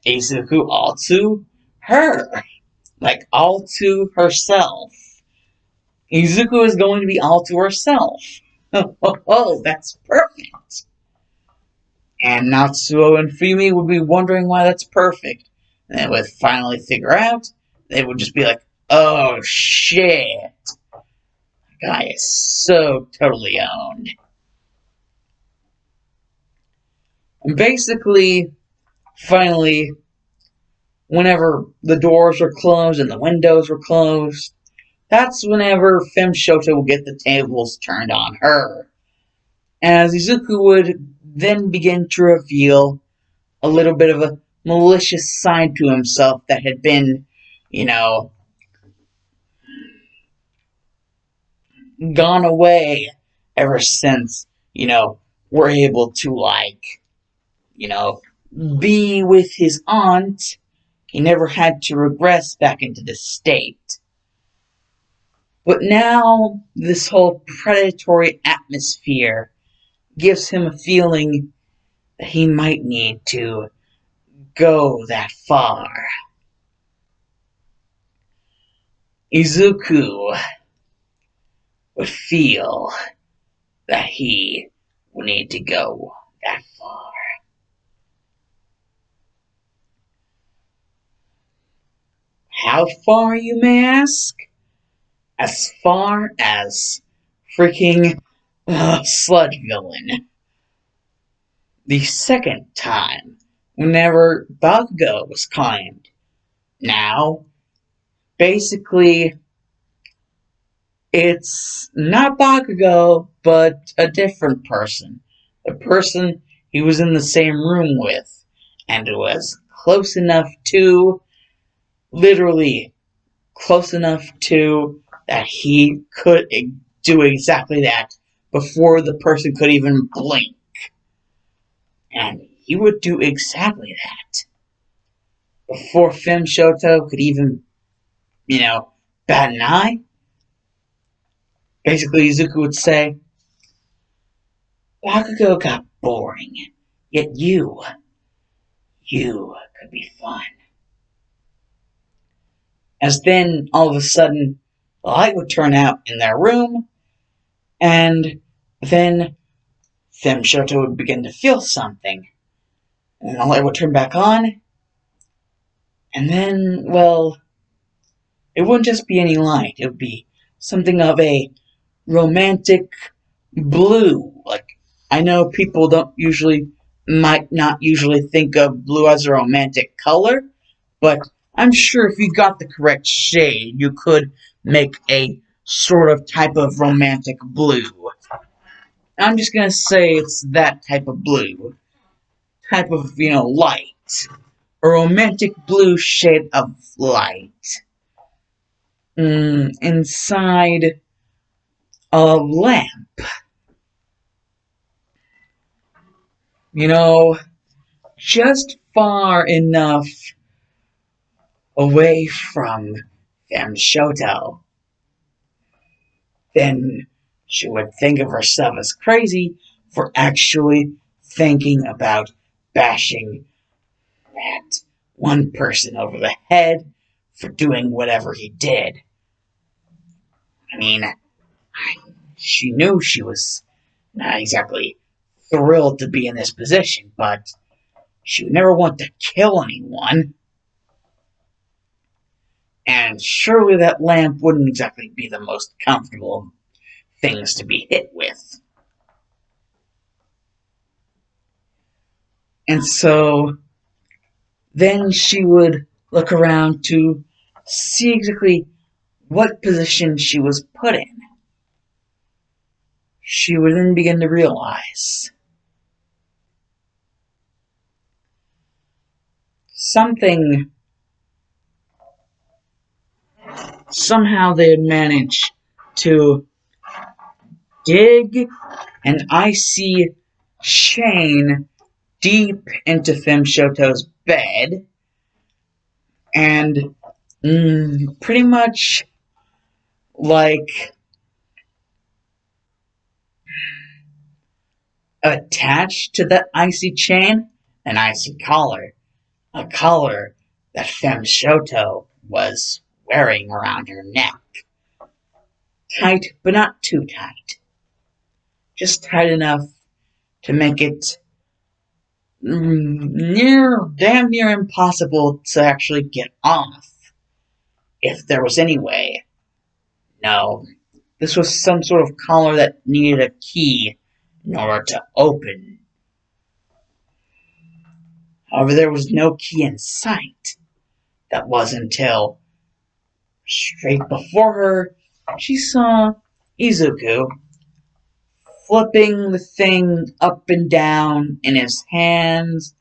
Izuku all to her. Like, all to herself. Izuku is going to be all to herself. Oh, that's perfect. And Natsuo and Fumi would be wondering why that's perfect. And they would finally figure out. They would just be like, oh shit. That guy is so totally owned. And basically, finally, whenever the doors were closed and the windows were closed, that's whenever Fem Shota would get the tables turned on her. As Izuku would then begin to reveal a little bit of a malicious side to himself that had been, you know, gone away ever since, you know, we're able to, like, you know, be with his aunt. He never had to regress back into this state. But now, this whole predatory atmosphere gives him a feeling that he might need to go that far. Izuku would feel that he would need to go that far. How far, you may ask? As far as freaking Sludge Villain. The second time, whenever Bakugo was claimed. Now, basically, it's not Bakugo, but a different person. A person he was in the same room with, and was close enough to, literally close enough to, that he could do exactly that before the person could even blink. And he would do exactly that before Fem Shoto could even, you know, bat an eye. Basically, Izuku would say, Bakugo got boring, yet you could be fun. As then, all of a sudden, the light would turn out in their room, and then Fem Shoto would begin to feel something. And the light would turn back on, and then, well, it wouldn't just be any light. It would be something of a romantic blue. Like, I know people might not usually think of blue as a romantic color, but I'm sure if you got the correct shade, you could make a sort of type of romantic blue. I'm just gonna say it's that type of blue. Type of, you know, light. A romantic blue shade of light. Inside a lamp. You know, just far enough away from Fem Shoto. Then she would think of herself as crazy for actually thinking about bashing that one person over the head for doing whatever he did. I mean, she knew she was not exactly thrilled to be in this position, but she would never want to kill anyone. And surely that lamp wouldn't exactly be the most comfortable things to be hit with. And so then she would look around to see exactly what position she was put in. She would then begin to realize something. Somehow they had managed to dig an icy chain deep into Femshoto's bed and pretty much like attached to that icy chain an icy collar, a collar that Femshoto was wearing around her neck. Tight, but not too tight. Just tight enough to make it damn near impossible to actually get off, if there was any way. No, this was some sort of collar that needed a key in order to open. However, there was no key in sight. That was until, straight before her, she saw Izuku flipping the thing up and down in his hands,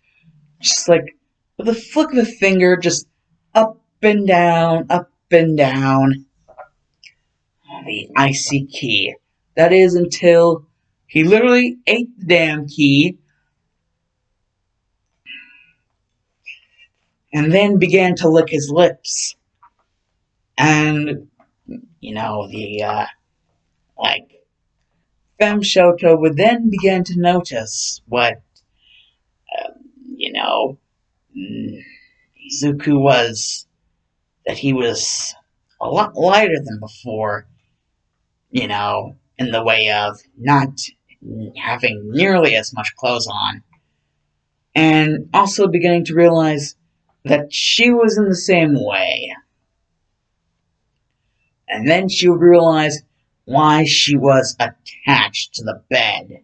just like with a flick of a finger, just up and down, up and down. The icy key. That is until he literally ate the damn key and then began to lick his lips. And, Femshoto would then begin to notice what, Izuku was, that he was a lot lighter than before, in the way of not having nearly as much clothes on. And also beginning to realize that she was in the same way. And then she would realize why she was attached to the bed.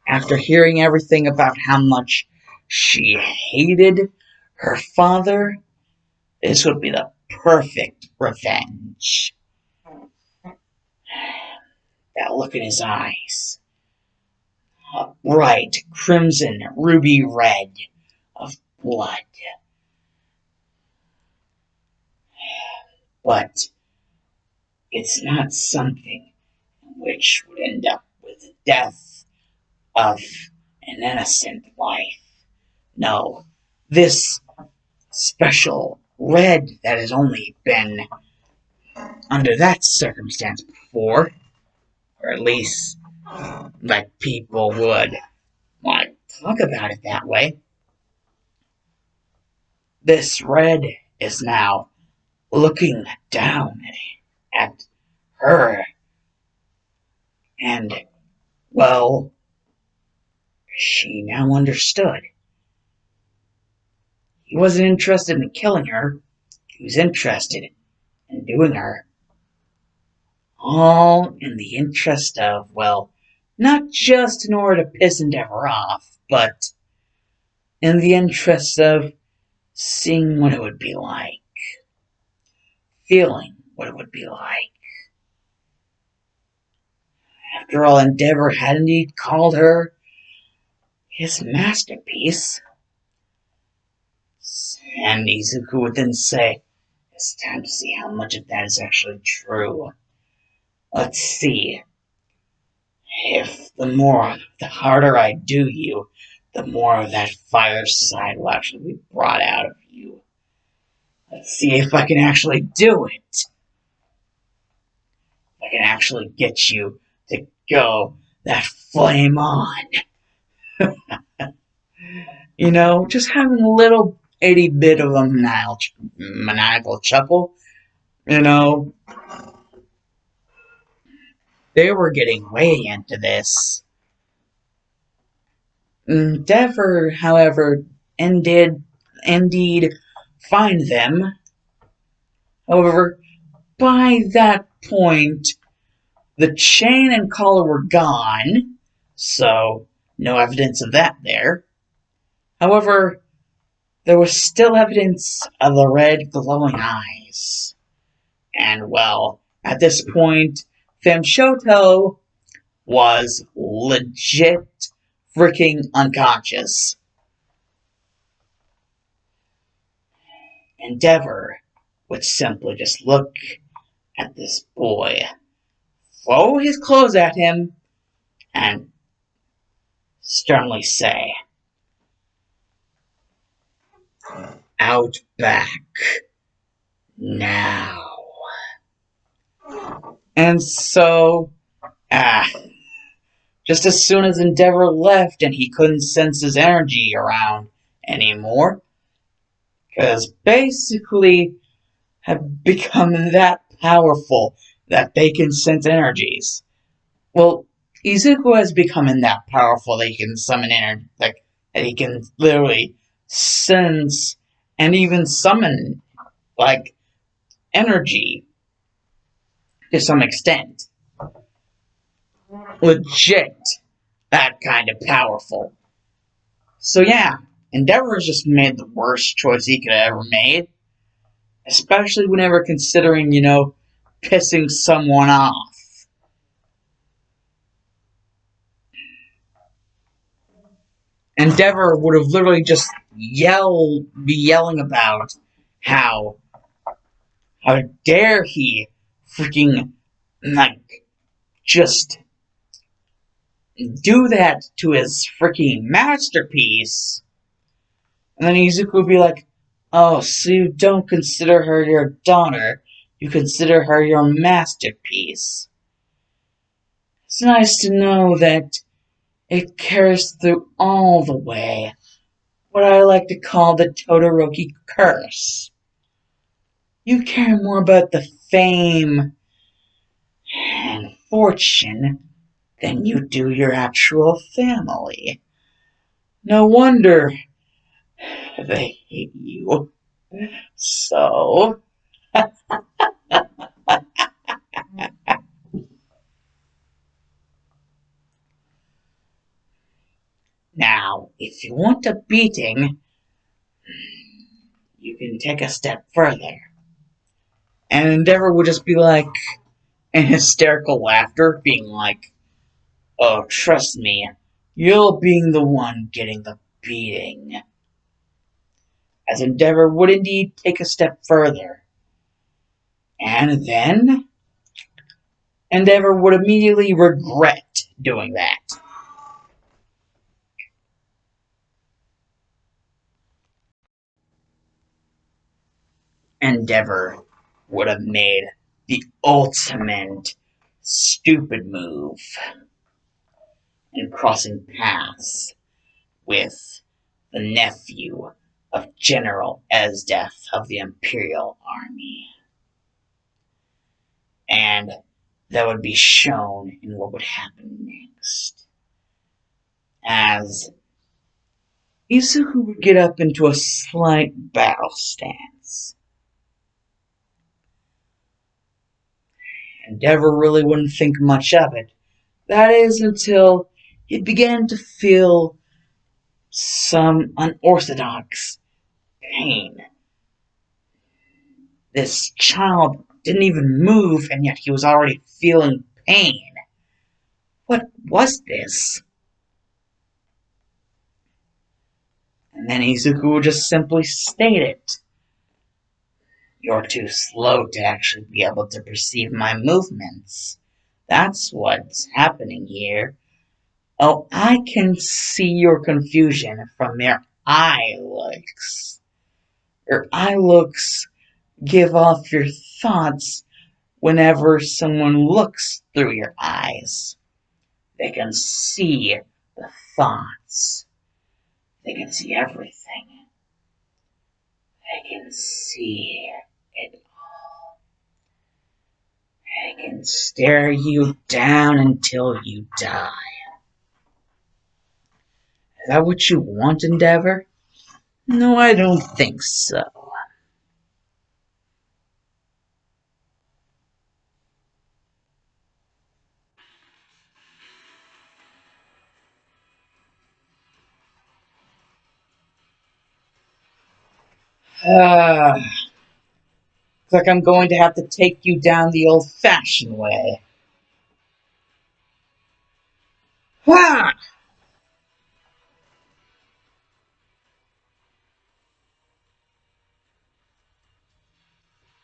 After hearing everything about how much she hated her father, this would be the perfect revenge. That look in his eyes. A bright crimson ruby red of blood. But it's not something which would end up with the death of an innocent life. No, this special red that has only been under that circumstance before, or at least like people would want to talk about it that way. This red is now looking down at her, and, well, she now understood. He wasn't interested in killing her, he was interested in doing her. All in the interest of, well, not just in order to piss Endeavor off, but in the interest of seeing what it would be like. Feeling what it would be like. After all, Endeavor had indeed called her his masterpiece. And Izuku would then say, it's time to see how much of that is actually true. Let's see. If the harder I do you, the more of that fire side will actually be brought out of you. Let's see if I can actually do it. If I can actually get you to go that flame on. just having a little itty bit of a maniacal chuckle. You know, they were getting way into this. Endeavor, however, indeed find them. However, by that point, the chain and collar were gone, so no evidence of that there. However, there was still evidence of the red glowing eyes. And well, at this point, Femshoto was legit freaking unconscious. Endeavor would simply just look at this boy, throw his clothes at him, and sternly say, "Out back now." And so, just as soon as Endeavor left and he couldn't sense his energy around anymore, because basically have become that powerful that they can sense energies. Well, Izuku has become that powerful that he can summon energy, like that he can literally sense and even summon like energy to some extent. Legit, that kind of powerful. So yeah, Endeavor's just made the worst choice he could have ever made. Especially whenever considering, pissing someone off. Endeavor would have literally just be yelling about how dare he freaking, like, just do that to his freaking masterpiece. And then Izuku would be like, "Oh, so you don't consider her your daughter, you consider her your masterpiece. It's nice to know that it carries through all the way. What I like to call the Todoroki curse. You care more about the fame and fortune than you do your actual family. No wonder they hate you. So, now, if you want a beating, you can take a step further." And Endeavor would just be like, in hysterical laughter, being like, "Oh, trust me, you'll be the one getting the beating." As Endeavor would indeed take a step further. And then, Endeavor would immediately regret doing that. Endeavor would have made the ultimate stupid move in crossing paths with the nephew of General Esdeath of the Imperial Army. And that would be shown in what would happen next. As Izuku would get up into a slight battle stance. Endeavor really wouldn't think much of it. That is until he began to feel some unorthodox pain. This child didn't even move, and yet he was already feeling pain. What was this? And then Izuku would just simply state it. "You're too slow to actually be able to perceive my movements. That's what's happening here. Oh, I can see your confusion from your eye looks. Your eye looks give off your thoughts whenever someone looks through your eyes. They can see the thoughts. They can see everything. They can see it. They can stare you down until you die. Is that what you want, Endeavor? No, I don't think so. Looks like I'm going to have to take you down the old-fashioned way. Ha!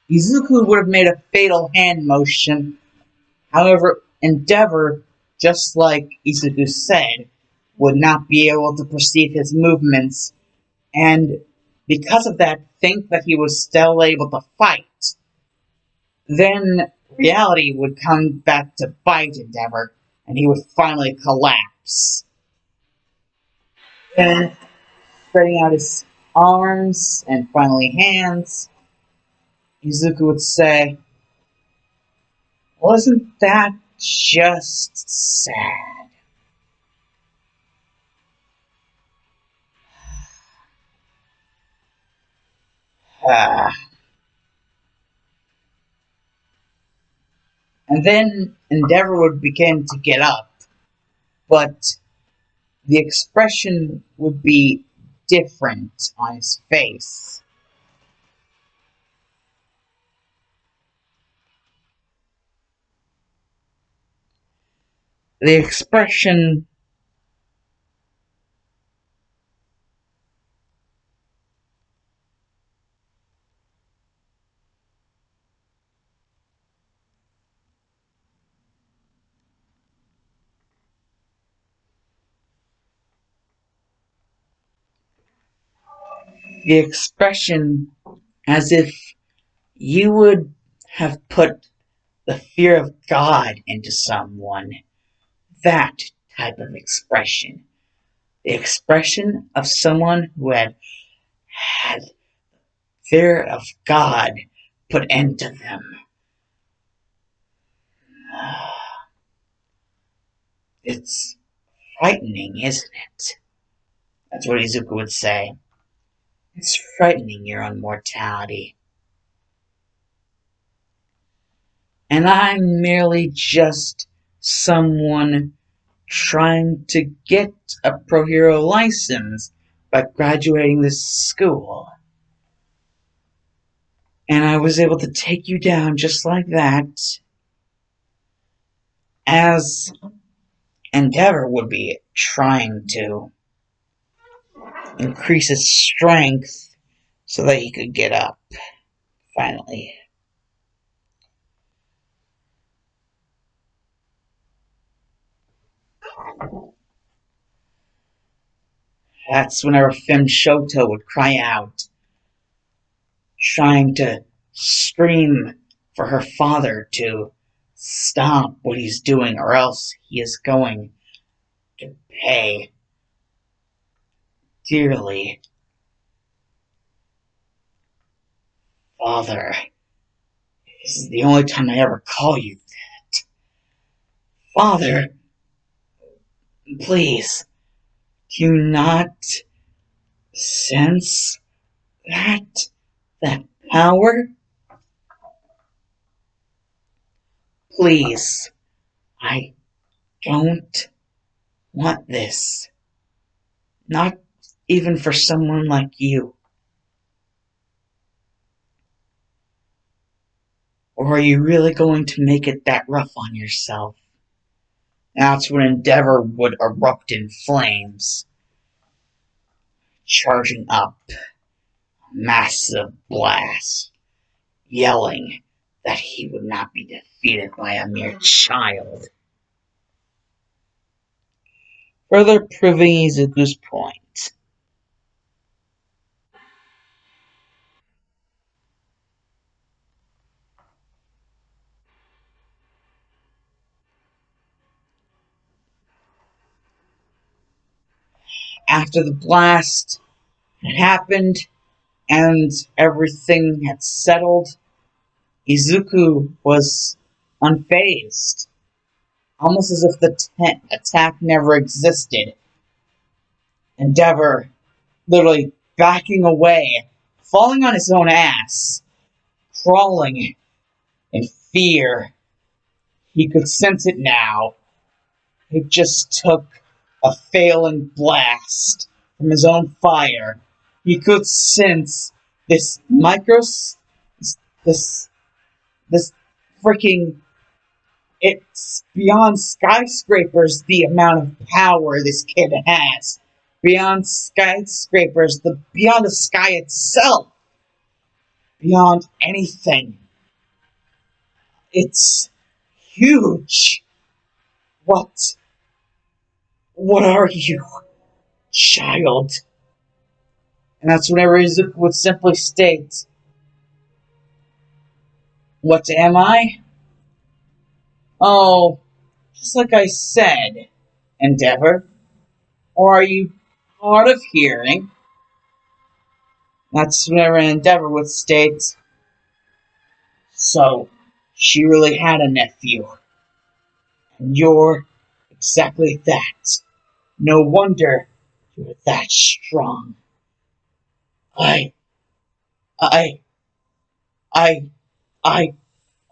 Izuku would have made a fatal hand motion. However, Endeavor, just like Izuku said, would not be able to perceive his movements, and because of that, think that he was still able to fight. Then reality would come back to bite Endeavor, and he would finally collapse. Then, spreading out his arms and finally hands, Izuku would say, "Wasn't that just sad?" Ah. And then Endeavor would begin to get up, but the expression would be different on his face. The expression the expression as if you would have put the fear of God into someone. That type of expression. The expression of someone who had fear of God put into them. It's frightening, isn't it? That's what Izuku would say. It's frightening your own mortality. And I'm merely just someone trying to get a Pro Hero license by graduating this school. And I was able to take you down just like that, as Endeavor would be trying to increase his strength so that he could get up, finally. That's whenever Fem Shoto would cry out, trying to scream for her father to stop what he's doing, or else he is going to pay dearly. Father, this is the only time I ever call you that. Father, please, do you not sense that power? Please, I don't want this. Not even for someone like you. Or are you really going to make it that rough on yourself? That's when Endeavor would erupt in flames, charging up, massive blast, yelling that he would not be defeated by a mere child. Further proving Izuku's point. after the blast had happened and everything had settled, Izuku was unfazed, almost as if the attack never existed. Endeavor literally backing away, falling on his own ass, crawling in fear. He could sense it now. It just took a failing blast from his own fire. He could sense this this this freaking, it's beyond skyscrapers the amount of power this kid has. Beyond skyscrapers, beyond the sky itself. Beyond anything. It's huge. What? What are you, child? And that's whenever Izuku would simply state, what am I? Oh, just like I said, Endeavor. Or are you hard of hearing? That's whenever Endeavor would state, so she really had a nephew. And you're exactly that. No wonder you're that strong. I, I, I, I,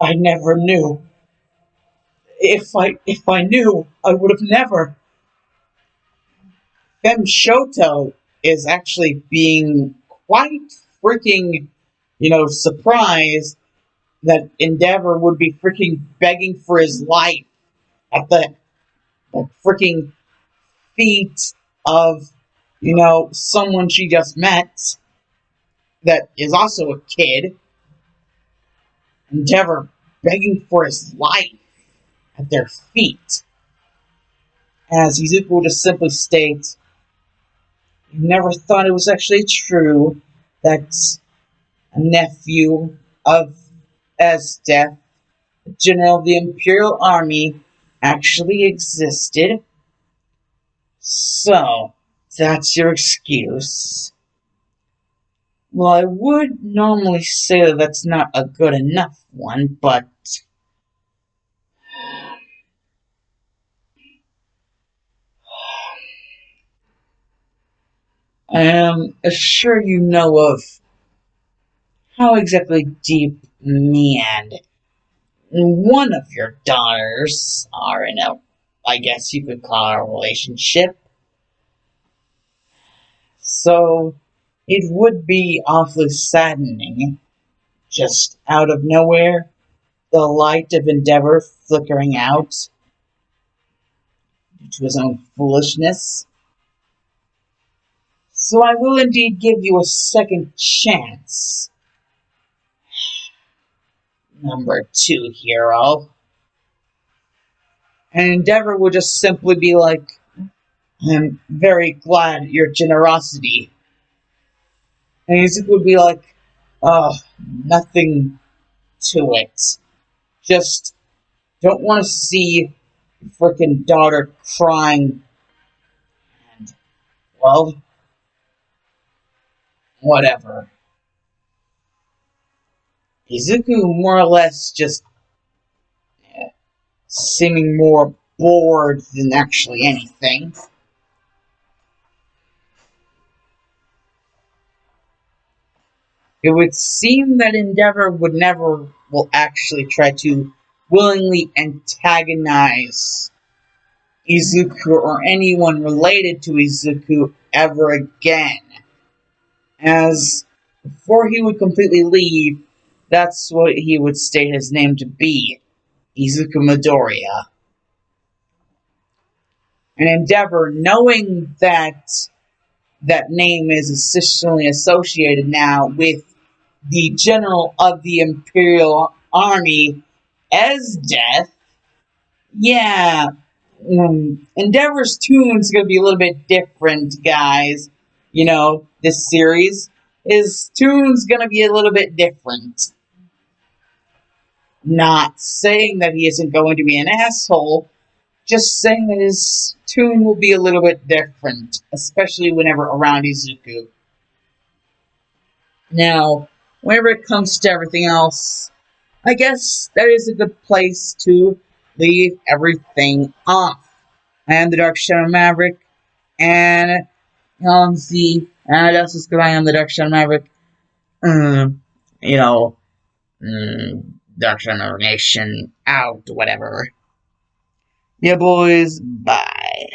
I never knew. If I knew, I would have never. Fem Shoto is actually being quite freaking, surprised that Endeavor would be freaking begging for his life at the freaking feet of, someone she just met that is also a kid. Endeavor begging for his life at their feet. As Izuku will just simply state, you never thought it was actually true that a nephew of Esdeath, the general of the Imperial Army, actually existed. So, that's your excuse. Well, I would normally say that that's not a good enough one, but I am sure you know of how exactly deep me and one of your daughters are in a, I guess you could call it a relationship. So, it would be awfully saddening, just out of nowhere, the light of Endeavor flickering out due to his own foolishness. So I will indeed give you a second chance, number 2 hero. And Endeavor will just simply be like, I'm very glad your generosity. And Izuku would be like, oh, nothing to it. Just don't want to see your freaking daughter crying. And, well, whatever. Izuku more or less just seeming more bored than actually anything. It would seem that Endeavor would never will actually try to willingly antagonize Izuku or anyone related to Izuku ever again. As before he would completely leave, that's what he would state his name to be, Izuku Midoriya. And Endeavor, knowing that that name is officially associated now with the general of the Imperial Army, Esdeath, yeah, Endeavor's tune's gonna be a little bit different, guys. This series, his tune's gonna be a little bit different. Not saying that he isn't going to be an asshole, Just saying that his tune will be a little bit different, especially whenever around Izuku. Now, whenever it comes to everything else, I guess that is a good place to leave everything off. I am the Dark Shadow Maverick, and Z, and that's just because I am the Dark Shadow Maverick. Um, you know, Dark Shadow Nation out, whatever. Yeah, boys, bye.